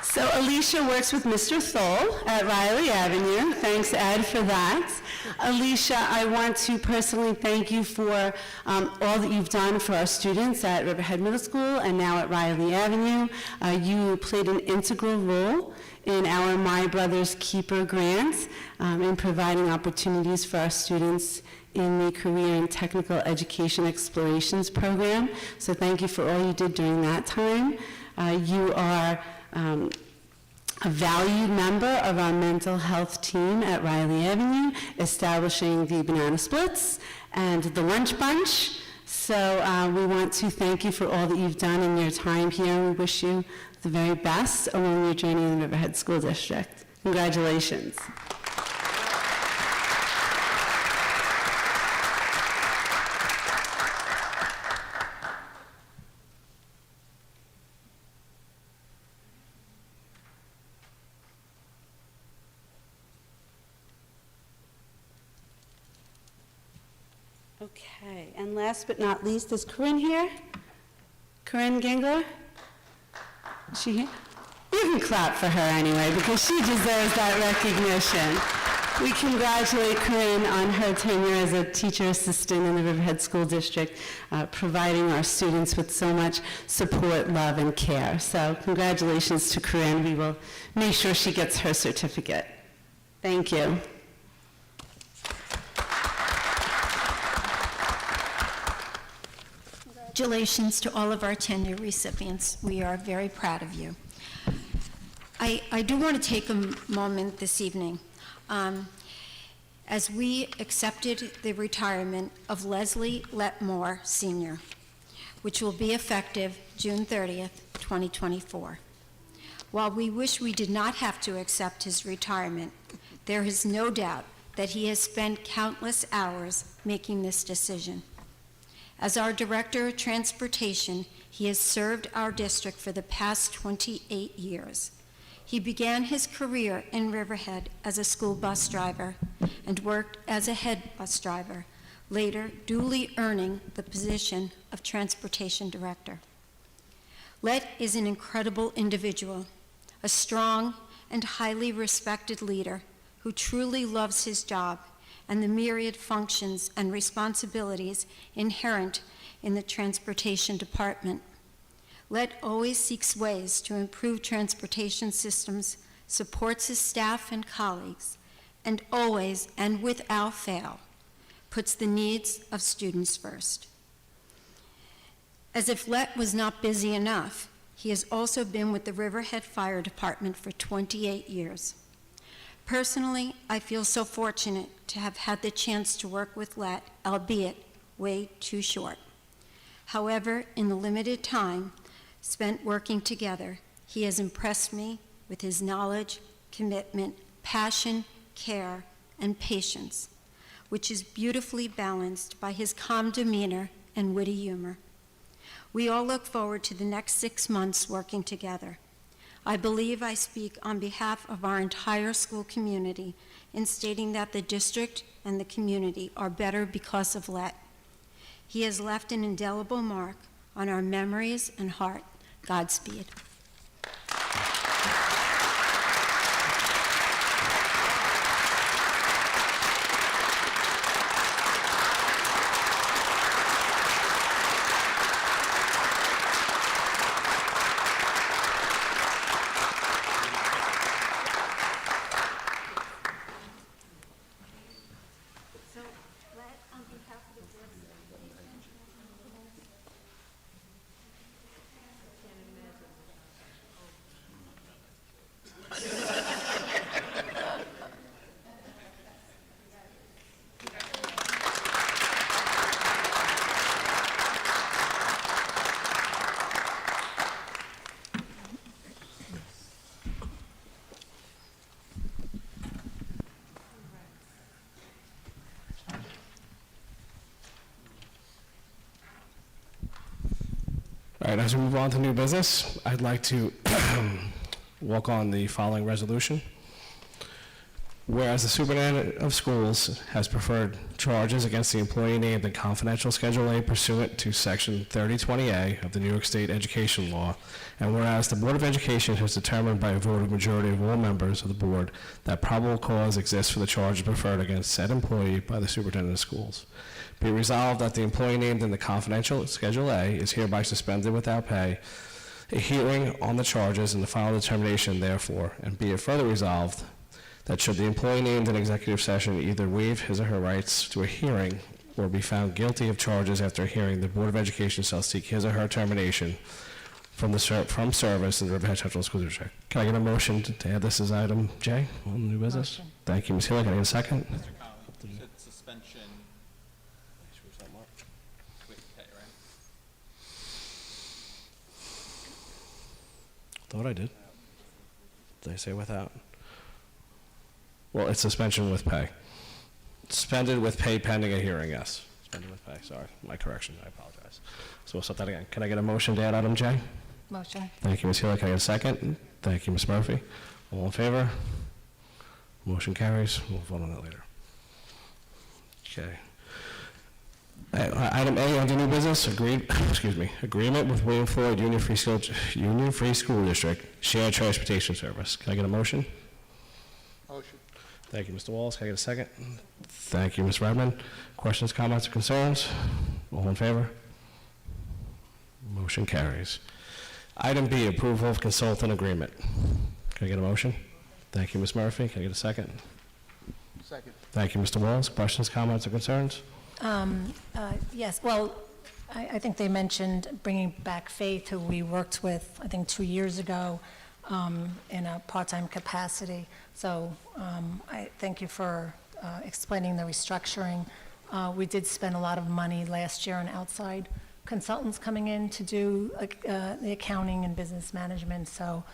So Alicia works with Mr. Thole at Riley Avenue. Thanks, Ed, for that. Alicia, I want to personally thank you for all that you've done for our students at Riverhead Middle School and now at Riley Avenue. You played an integral role in our My Brother's Keeper grant in providing opportunities for our students in the Career and Technical Education Explorations program. So thank you for all you did during that time. You are a valued member of our mental health team at Riley Avenue, establishing the Banana Splits and the Lunch Bunch. So we want to thank you for all that you've done in your time here. We wish you the very best along your journey in the Riverhead School District. Congratulations. Okay, and last but not least, is Corinne here? Corinne Gengler? Is she here? You can clap for her anyway, because she deserves that recognition. We congratulate Corinne on her tenure as a teacher assistant in the Riverhead School District, providing our students with so much support, love, and care. So congratulations to Corinne. We will make sure she gets her certificate. Thank you. Congratulations to all of our tenure recipients. We are very proud of you. I do want to take a moment this evening. As we accepted the retirement of Leslie Letmore Sr., which will be effective June 30th, 2024. While we wish we did not have to accept his retirement, there is no doubt that he has spent countless hours making this decision. As our Director of Transportation, he has served our district for the past 28 years. He began his career in Riverhead as a school bus driver and worked as a head bus driver, later duly earning the position of Transportation Director. Let is an incredible individual, a strong and highly respected leader who truly loves his job and the myriad functions and responsibilities inherent in the Transportation Department. Let always seeks ways to improve transportation systems, supports his staff and colleagues, and always and without fail puts the needs of students first. As if Let was not busy enough, he has also been with the Riverhead Fire Department for 28 years. Personally, I feel so fortunate to have had the chance to work with Let, albeit way too short. However, in the limited time spent working together, he has impressed me with his knowledge, commitment, passion, care, and patience, which is beautifully balanced by his calm demeanor and witty humor. We all look forward to the next 6 months working together. I believe I speak on behalf of our entire school community in stating that the district and the community are better because of Let. He has left an indelible mark on our memories and heart. Godspeed. All right, as we move on to new business, I'd like to walk on the following resolution. Whereas the superintendent of schools has preferred charges against the employee named in confidential Schedule A pursuant to Section 3020A of the New York State Education Law, and whereas the Board of Education has determined by a vote of majority of all members of the board that probable cause exists for the charges preferred against said employee by the superintendent of schools. Be it resolved that the employee named in the confidential Schedule A is hereby suspended without pay, a hearing on the charges and the final determination therefore, and be it further resolved that should the employee named in executive session either waive his or her rights to a hearing or be found guilty of charges after a hearing, the Board of Education shall seek his or her termination from service in the Riverhead Central School District. Can I get a motion to add this as item J on the new business? Motion. Thank you, Ms. Healy. Can I get a second? Mr. Conley, said suspension with pay, right? Thought I did. Did I say without? Well, it's suspension with pay. Suspended with pay pending a hearing, yes. Suspended with pay, sorry. My correction, I apologize. So we'll start that again. Can I get a motion to add item J? Motion. Thank you, Ms. Healy. Can I get a second? Thank you, Ms. Murphy. All in favor? Motion carries. We'll vote on that later. Okay. Item A, under new business, agreement with William Floyd Union Free School District, shared transportation service. Can I get a motion? Motion. Thank you, Mr. Wallace. Can I get a second? Thank you, Ms. Redmond. Questions, comments, or concerns? All in favor? Motion carries. Item B, approval of consultant agreement. Can I get a motion? Thank you, Ms. Murphy. Can I get a second? Second. Thank you, Mr. Wallace. Questions, comments, or concerns? Yes, well, I think they mentioned bringing back Faith, who we worked with, I think, 2 years ago in a part-time capacity. So I thank you for explaining the restructuring. We did spend a lot of money last year on outside consultants coming in to do the accounting and business management. So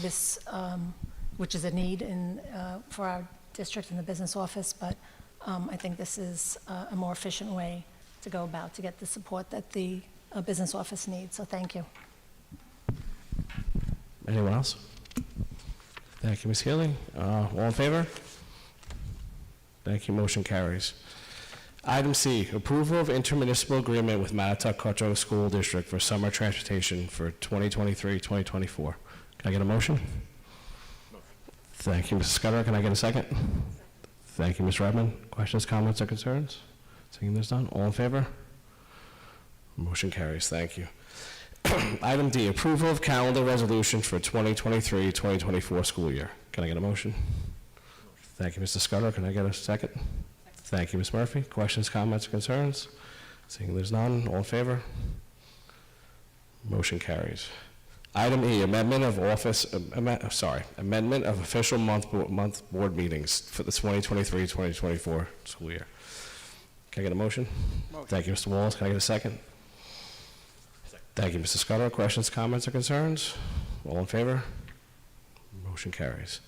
this, which is a need for our district and the business office, but I think this is a more efficient way to go about to get the support that the business office needs. So thank you. Anyone else? Thank you, Ms. Healy. All in favor? Thank you. Motion carries. Item C, approval of intermunicipal agreement with Mattatuck-Cutchogue School District for summer transportation for 2023-2024. Can I get a motion? Thank you, Mrs. Scudder. Can I get a second? Thank you, Ms. Redmond. Questions, comments, or concerns? Seeing there's none, all in favor? Motion carries. Thank you. Item D, approval of calendar resolution for 2023-2024 school year. Can I get a motion? Thank you, Mr. Scudder. Can I get a second? Thank you, Ms. Murphy. Questions, comments, or concerns? Seeing there's none, all in favor? Motion carries. Item E, amendment of official month board meetings for the 2023-2024 school year. Can I get a motion? Thank you, Mr. Wallace. Can I get a second? Thank you, Mr. Scudder. Questions, comments, or concerns? All in favor? Motion carries.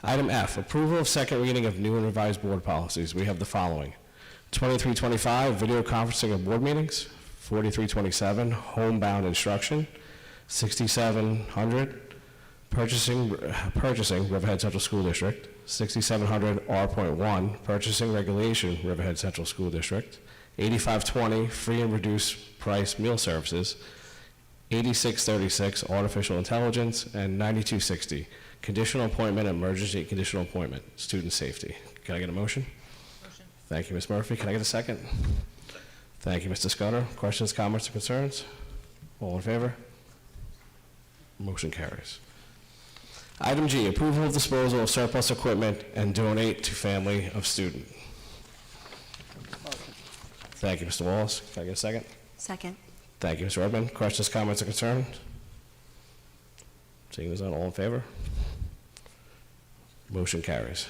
Item F, approval of second reading of new and revised board policies. We have the following. 2325, video conferencing of board meetings. 4327, homebound instruction. 6700, purchasing Riverhead Central School District. 6700 R.1, purchasing regulation Riverhead Central School District. 8520, free and reduced price meal services. 8636, artificial intelligence. And 9260, conditional appointment, emergency conditional appointment, student safety. Can I get a motion? Motion. Thank you, Ms. Murphy. Can I get a second? Thank you, Mr. Scudder. Questions, comments, or concerns? All in favor? Motion carries. Item G, approval of disposal of surplus equipment and donate to family of student. Thank you, Mr. Wallace. Can I get a second? Second. Thank you, Mr. Redmond. Questions, comments, or concerns? Seeing as none, all in favor? Motion carries.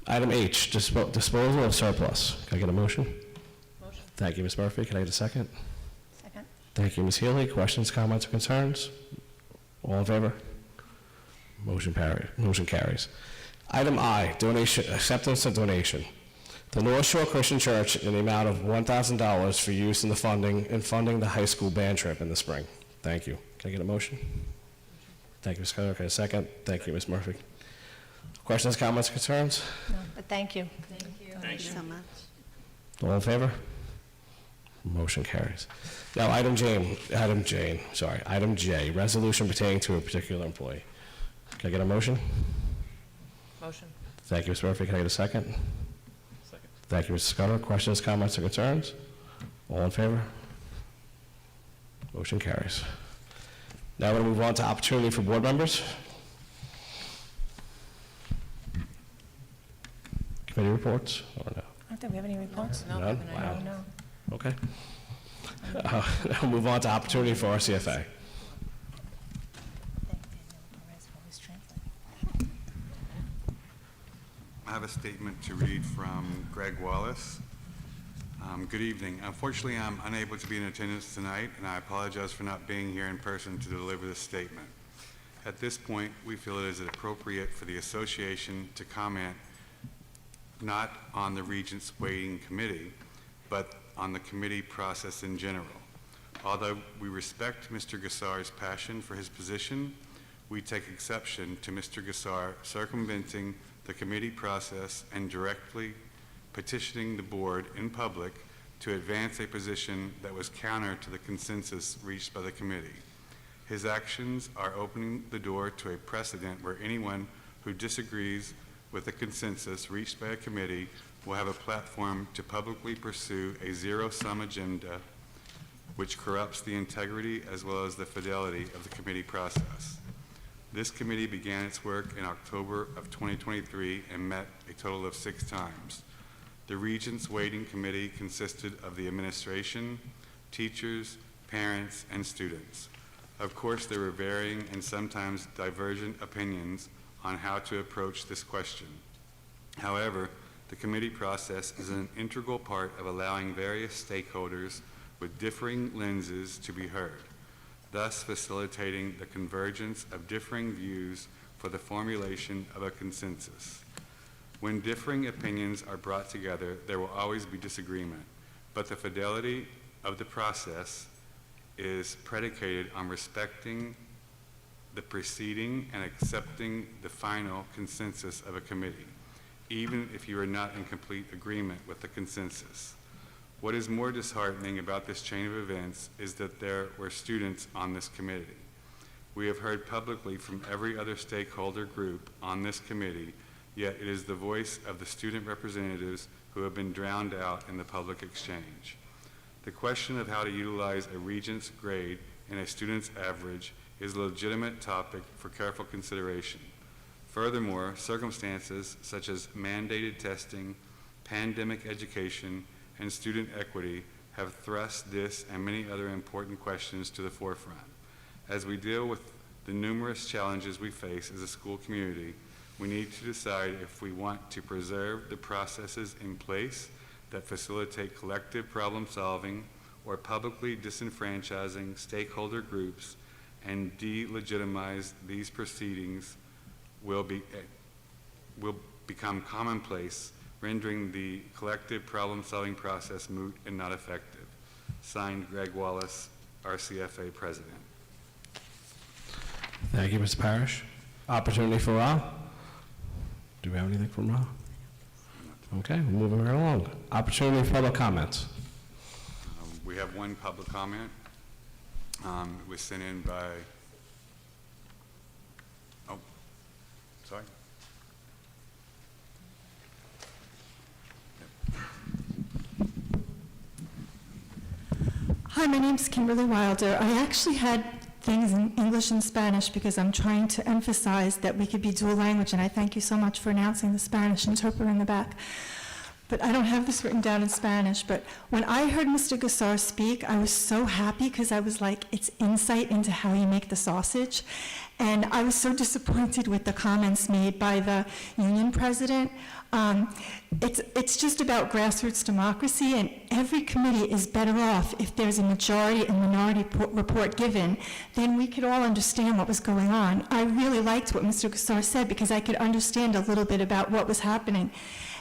Item H, disposal of surplus. Can I get a motion? Motion. Thank you, Ms. Murphy. Can I get a second? Second. Thank you, Ms. Healy. Questions, comments, or concerns? All in favor? Motion carries. Item I, donation, acceptance of donation. The North Shore Christian Church in the amount of $1,000 for use in the funding the high school band trip in the spring. Thank you. Can I get a motion? Thank you, Ms. Scudder. Can I get a second? Thank you, Ms. Murphy. Questions, comments, concerns? No, but thank you. Thank you so much. All in favor? Motion carries. Now, item J, resolution pertaining to a particular employee. Can I get a motion? Motion. Thank you, Ms. Murphy. Can I get a second? Second. Thank you, Mr. Scudder. Questions, comments, or concerns? All in favor? Motion carries. Now we're going to move on to opportunity for board members. Committee reports, or no? I don't think we have any reports. No, None? no, Wow. No. Okay. We'll move on to opportunity for RCFA. I have a statement to read from Greg Wallace. Good evening. Unfortunately, I'm unable to be in attendance tonight, and I apologize for not being here in person to deliver this statement. At this point, we feel it is appropriate for the association to comment not on the Regents Waiting Committee, but on the committee process in general. Although we respect Mr. Gassar's passion for his position, we take exception to Mr. Gassar circumventing the committee process and directly petitioning the board in public to advance a position that was counter to the consensus reached by the committee. His actions are opening the door to a precedent where anyone who disagrees with the consensus reached by a committee will have a platform to publicly pursue a zero-sum agenda which corrupts the integrity as well as the fidelity of the committee process. This committee began its work in October of 2023 and met a total of 6 times. The Regents Waiting Committee consisted of the administration, teachers, parents, and students. Of course, there were varying and sometimes divergent opinions on how to approach this question. However, the committee process is an integral part of allowing various stakeholders with differing lenses to be heard, thus facilitating the convergence of differing views for the formulation of a consensus. When differing opinions are brought together, there will always be disagreement, but the fidelity of the process is predicated on respecting the preceding and accepting the final consensus of a committee, even if you are not in complete agreement with the consensus. What is more disheartening about this chain of events is that there were students on this committee. We have heard publicly from every other stakeholder group on this committee, yet it is the voice of the student representatives who have been drowned out in the public exchange. The question of how to utilize a regent's grade in a student's average is a legitimate topic for careful consideration. Furthermore, circumstances such as mandated testing, pandemic education, and student equity have thrust this and many other important questions to the forefront. As we deal with the numerous challenges we face as a school community, we need to decide if we want to preserve the processes in place that facilitate collective problem solving or publicly disenfranchising stakeholder groups and delegitimize these proceedings will become commonplace, rendering the collective problem-solving process moot and not effective. Signed, Greg Wallace, RCFA President. Thank you, Mr. Parrish. Opportunity for Ra. Do we have anything from Ra? Okay, we're moving right along. Opportunity for public comments. We have one public comment. It was sent in by, oh, sorry. Hi, my name's Kimberly Wilder. I actually had things in English and Spanish because I'm trying to emphasize that we could be dual language, and I thank you so much for announcing the Spanish interpreter in the back. But I don't have this written down in Spanish, but when I heard Mr. Gassar speak, I was so happy because I was like, it's insight into how you make the sausage. And I was so disappointed with the comments made by the union president. It's just about grassroots democracy, and every committee is better off if there's a majority and minority report given. Then we could all understand what was going on. I really liked what Mr. Gassar said because I could understand a little bit about what was happening.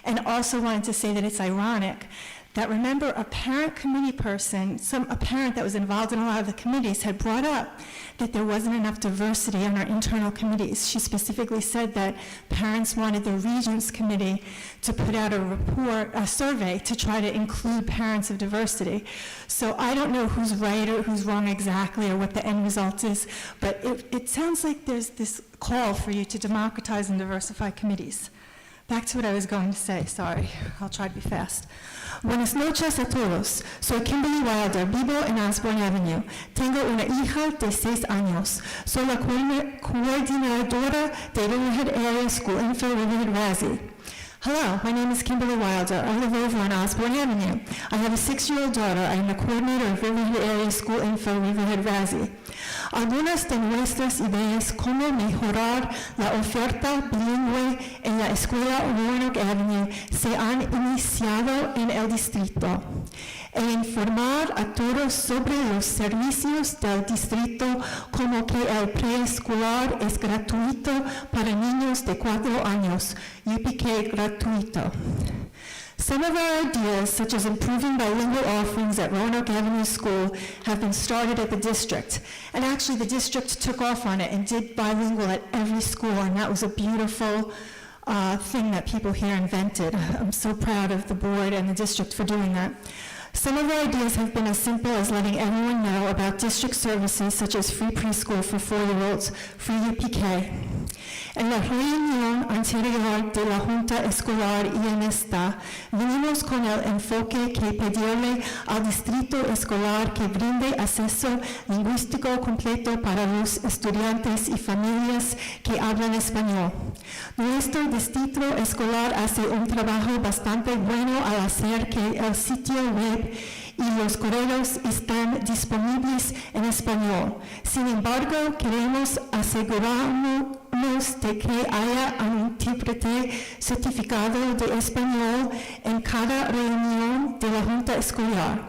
And also wanted to say that it's ironic that, remember, a parent committee person, a parent that was involved in a lot of the committees, had brought up that there wasn't enough diversity on our internal committees. She specifically said that parents wanted the Regents Committee to put out a survey to try to include parents of diversity. So I don't know who's right or who's wrong exactly or what the end result is, but it sounds like there's this call for you to democratize and diversify committees. Back to what I was going to say, sorry, I'll try to be fast. Buenas noches a todos. Soy Kimberly Wilder, vivo en Osborne Avenue. Tengo una hija de 6 años. Soy la coordinadora de Riverhead Area School Info Riverhead RASI. Hello, my name is Kimberly Wilder. I live over on Osborne Avenue. I have a 6-year-old daughter. I am the coordinator of Riverhead Area School Info Riverhead RASI. Algunas de nuestras ideas cómo mejorar la oferta bilingüe en la escuela Roanoke Avenue se han iniciado en el distrito. E informar a todos sobre los servicios del distrito, como que el preescolar es gratuito para niños de 4 años, UPK gratuito. Some of our ideas, such as improving bilingual offerings at Roanoke Avenue School, have been started at the district. And actually, the district took off on it and did bilingual at every school, and that was a beautiful thing that people here invented. I'm so proud of the board and the district for doing that. Some of our ideas have been as simple as letting everyone know about district services such as free preschool for 4-year-olds, free UPK. En la reunión anterior de la Junta Escolar y en esta, vinimos con el enfoque que pedirle al distrito escolar que brinde acceso lingüístico completo para los estudiantes y familias que hablan español. Nuestro distrito escolar hace un trabajo bastante bueno al hacer que el sitio web y los correos están disponibles en español. Sin embargo, queremos asegurarnos de que haya un intérprete certificado de español en cada reunión de la Junta Escolar.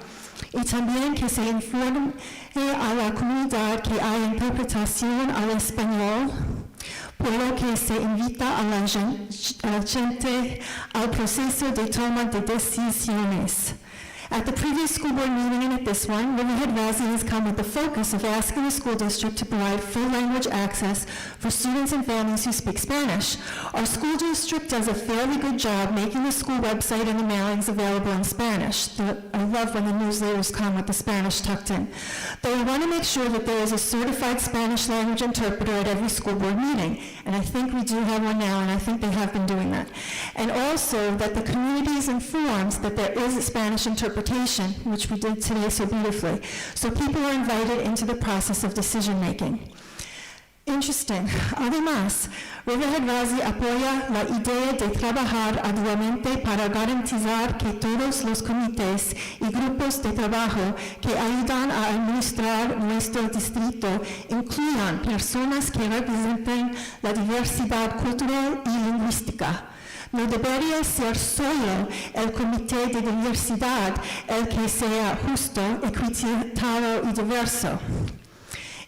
Y también que se informe a la comunidad que hay interpretación al español, por lo que se invita a la gente al proceso de toma de decisiones. At the previous school board meeting and at this one, Riverhead Valley has come with the focus of asking the school district to provide full language access for students and families who speak Spanish. Our school district does a fairly good job making the school website and the mailings available in Spanish. I love when the newsletters come with the Spanish tucked in. But we want to make sure that there is a certified Spanish language interpreter at every school board meeting. And I think we do have one now, and I think they have been doing that. And also that the community is informed that there is a Spanish interpretation, which we did today so beautifully. So people are invited into the process of decision making. Interesting. Además, Riverhead Valley apoya la idea de trabajar arduamente para garantizar que todos los comités y grupos de trabajo que ayudan a administrar nuestro distrito incluyan personas que representen la diversidad cultural y lingüística. No debería ser solo el comité de diversidad el que sea justo, equitativo y diverso.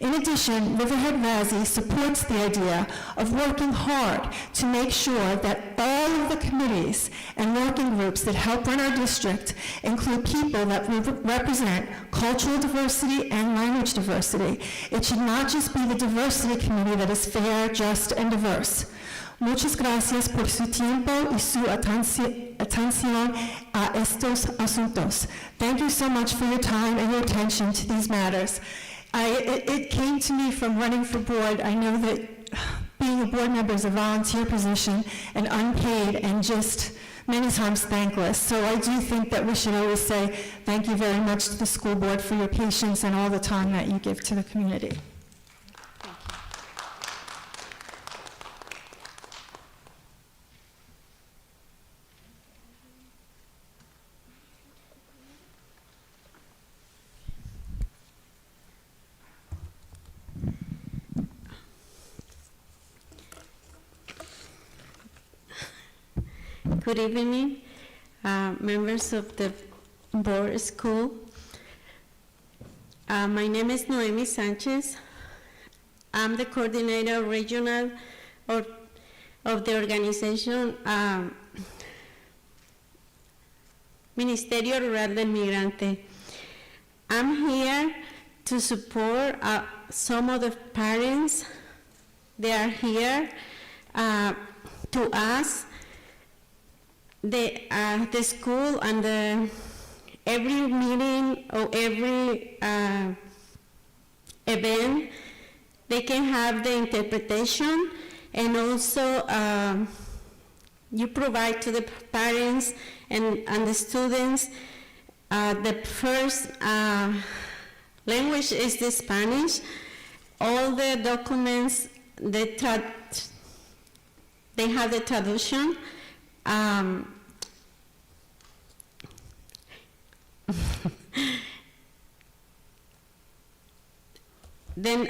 In addition, Riverhead Valley supports the idea of working hard to make sure that all of the committees and working groups that help run our district include people that represent cultural diversity and language diversity. It should not just be the diversity committee that is fair, just, and diverse. Muchas gracias por su tiempo y su atención a estos asuntos. Thank you so much for your time and your attention to these matters. It came to me from running for board. I know that being a board member is a volunteer position and unpaid and just many times thankless. So I do think that we should always say thank you very much to the school board for your patience and all the time that you give to the community. Good evening, members of the board school. My name is Noemi Sanchez. I'm the coordinator regional of the organization Ministerio Rural del Migrante. I'm here to support some of the parents. They are here to ask the school and every meeting or every event, they can have the interpretation, and also you provide to the parents and the students the first language is the Spanish. All the documents, they have the traduction. Then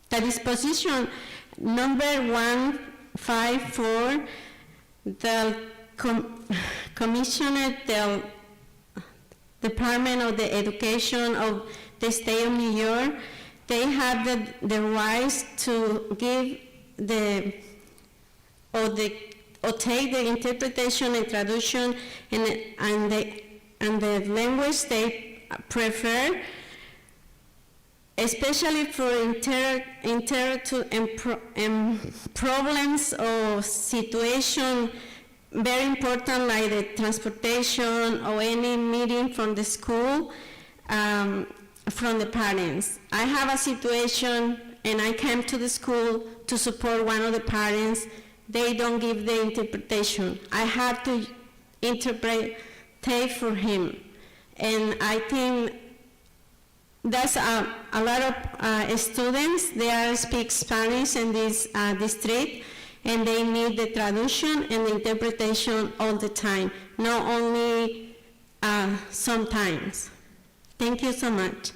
the disposition number 154, the Commissioner del Department of the Education of the State of New York, they have the rights to give or take the interpretation and traduction and the language they prefer, especially for problems or situation very important, like the transportation or any meeting from the school, from the parents. I have a situation and I came to the school to support one of the parents. They don't give the interpretation. I had to interpret for him. And I think that's a lot of students, they are speak Spanish in this district, and they need the traduction and the interpretation all the time, not only sometimes. Thank you so much.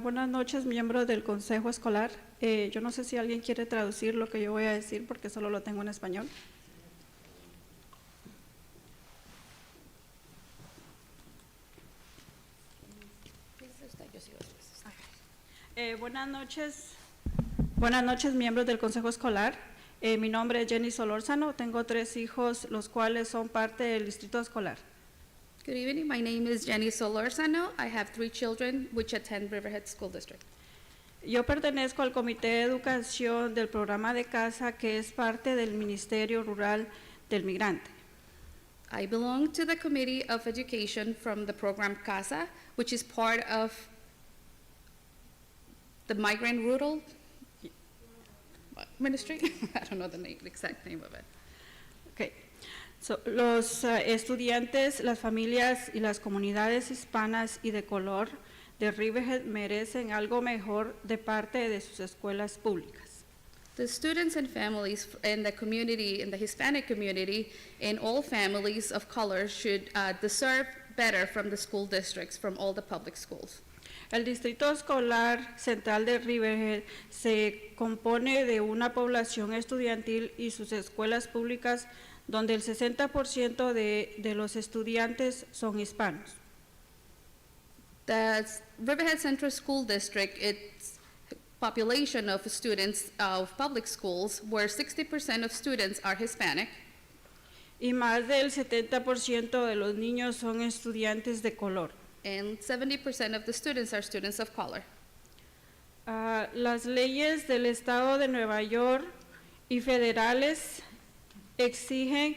Buenas noches, miembros del Consejo Escolar. Yo no sé si alguien quiere traducir lo que yo voy a decir porque solo lo tengo en español. Buenas noches, miembros del Consejo Escolar. Mi nombre es Jenny Solórzano. Tengo 3 hijos, los cuales son parte del distrito escolar. Good evening, my name is Jenny Solorzano. I have 3 children which attend Riverhead School District. Yo pertenezco al Comité de Educación del Programa de Casa, que es parte del Ministerio Rural del Migrante. I belong to the Committee of Education from the program CASA, which is part of the Migrant Rural Ministry. I don't know the exact name of it. Okay. So, los estudiantes, las familias y las comunidades hispanas y de color de Riverhead merecen algo mejor de parte de sus escuelas públicas. The students and families in the community, in the Hispanic community, and all families of color should deserve better from the school districts, from all the public schools. El Distrito Escolar Central de Riverhead se compone de una población estudiantil y sus escuelas públicas donde el 60% de los estudiantes son hispanos. The Riverhead Central School District, its population of students of public schools, where 60% of students are Hispanic. Y más del 70% de los niños son estudiantes de color. And 70% of the students are students of color. Las leyes del Estado de Nueva York y federales exigen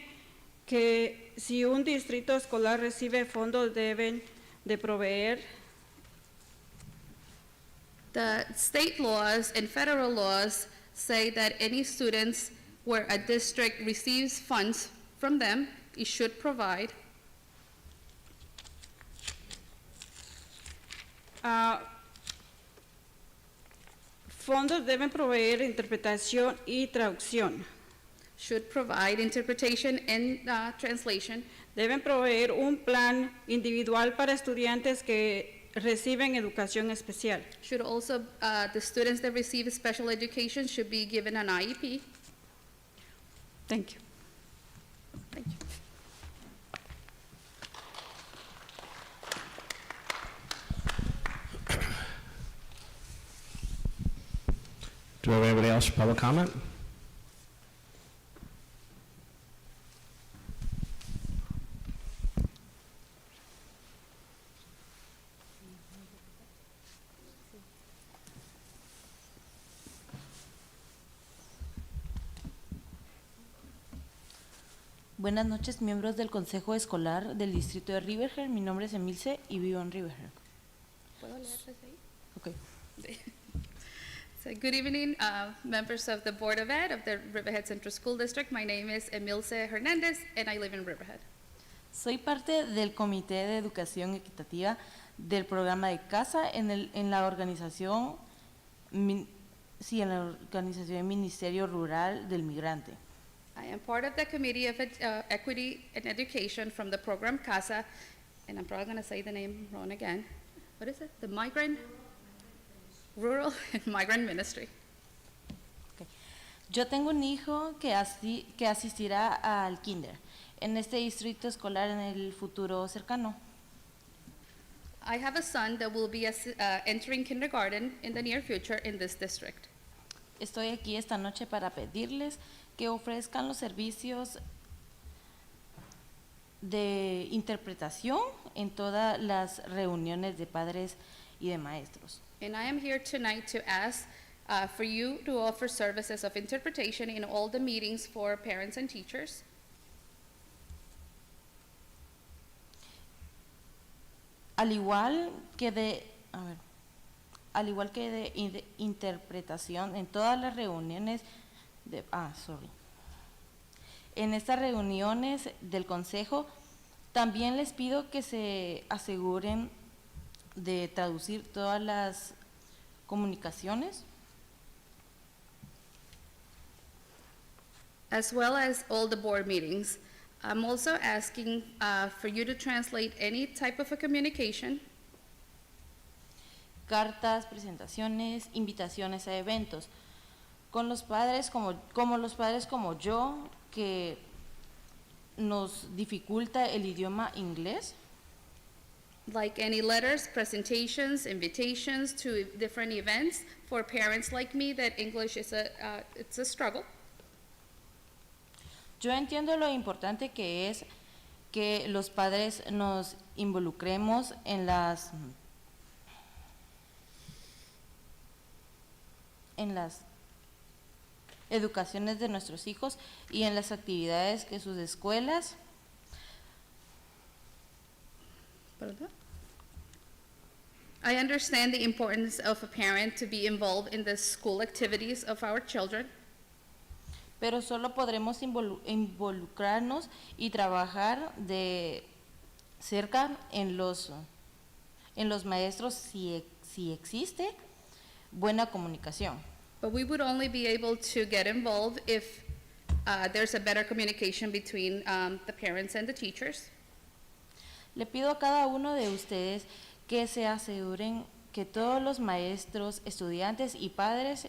que si un distrito escolar recibe fondos deben de proveer. The state laws and federal laws say that any students where a district receives funds from them, it should provide fondos deben proveer interpretación y traducción. Should provide interpretation and translation. Deben proveer un plan individual para estudiantes que reciben educación especial. Should also, the students that receive special education should be given an IEP. Thank you. Thank you. Do we have anybody else for public comment? Buenas noches, miembros del Consejo Escolar del Distrito de Riverhead. Mi nombre es Emilce y vivo en Riverhead. ¿Puedo leer desde ahí? Okay. So good evening, members of the Board of Ed of the Riverhead Central School District. My name is Emilce Hernandez, and I live in Riverhead. Soy parte del Comité de Educación Equitativa del programa de CASA en la organización Ministerio Rural del Migrante. I am part of the Committee of Equity and Education from the program CASA, and I'm probably going to say the name wrong again. What is it? The Migrant Rural and Migrant Ministry. Okay. Yo tengo un hijo que asistirá al kinder en este distrito escolar en el futuro cercano. I have a son that will be entering kindergarten in the near future in this district. Estoy aquí esta noche para pedirles que ofrezcan los servicios de interpretación en todas las reuniones de padres y de maestros. And I am here tonight to ask for you to offer services of interpretation in all the meetings for parents and teachers. Al igual que de interpretación en todas las reuniones de, en estas reuniones del Consejo, también les pido que se aseguren de traducir todas las comunicaciones. As well as all the board meetings. I'm also asking for you to translate any type of a communication, Cartas, presentaciones, invitaciones a eventos. Con los padres los padres como yo, que nos dificulta el idioma inglés. like any letters, presentations, invitations to different events for parents like me that English is it's a struggle. Yo entiendo lo importante que es que los padres nos involucremos en las educaciones de nuestros hijos y en las actividades que sus escuelas I understand the importance of a parent to be involved in the school activities of our children. pero solo podremos involucrarnos y trabajar de cerca en los maestros si existe buena comunicación. But we would only be able to get involved if there's a better communication between the parents and the teachers. Le pido a cada uno de ustedes que se aseguren que todos los maestros, estudiantes y padres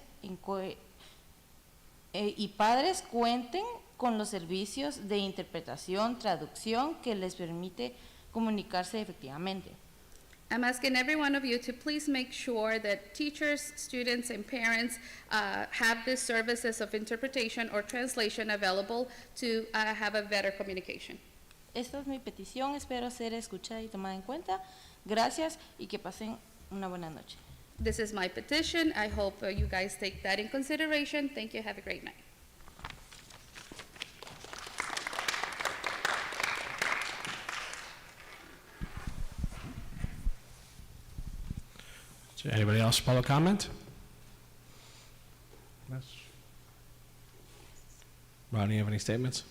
cuenten con los servicios de interpretación, traducción que les permite comunicarse efectivamente. I'm asking every one of you to please make sure that teachers, students, and parents have these services of interpretation or translation available to have a better communication. Esta es mi petición, espero ser escuchada y tomada en cuenta. Gracias y que pasen una buena noche. This is my petition. I hope you guys take that in consideration. Thank you. Have a great night. Is there anybody else for public comment? Yes. Rodney, you have any statements?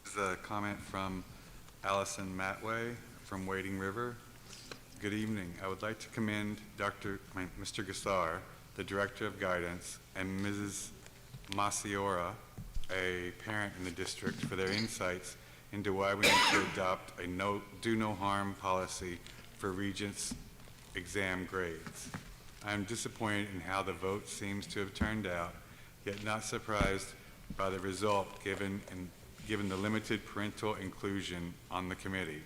This is a comment from Allison Matway from Wading River. Good evening. I would like to commend Mr. Gassar, the Director of Guidance, and Mrs. Masiora, a parent in the district, for their insights into why we need to adopt a do no harm policy for Regents exam grades. I am disappointed in how the vote seems to have turned out, yet not surprised by the result given the limited parental inclusion on the committee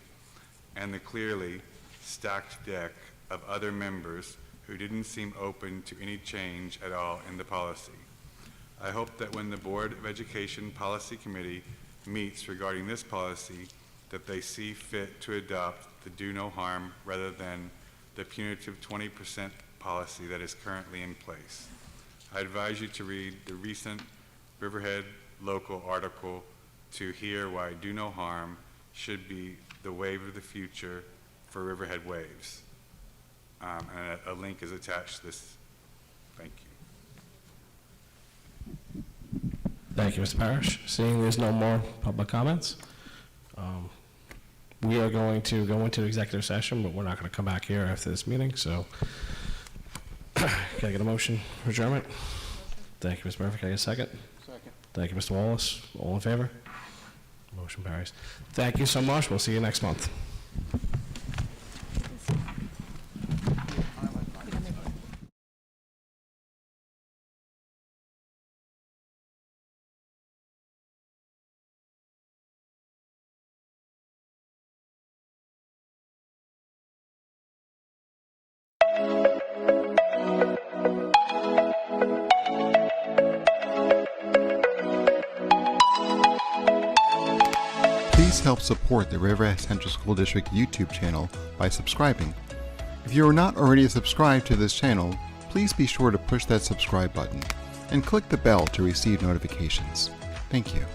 and the clearly stacked deck of other members who didn't seem open to any change at all in the policy. I hope that when the Board of Education Policy Committee meets regarding this policy, that they see fit to adopt the do no harm rather than the punitive 20% policy that is currently in place. I advise you to read the recent Riverhead local article to hear why do no harm should be the wave of the future for Riverhead waves. And a link is attached to this. Thank you. Thank you, Mr. Parrish. Seeing there's no more public comments, we are going to go into executive session, but we're not going to come back here after this meeting, so can I get a motion for adjournment? Thank you, Ms. Murphy. Can I get a second? Second. Thank you, Mr. Wallace. All in favor? Motion carries. Thank you so much. We'll see you next month. help support the Riverhead Central School District YouTube channel by subscribing. If you are not already subscribed to this channel, please be sure to push that subscribe button and click the bell to receive notifications. Thank you.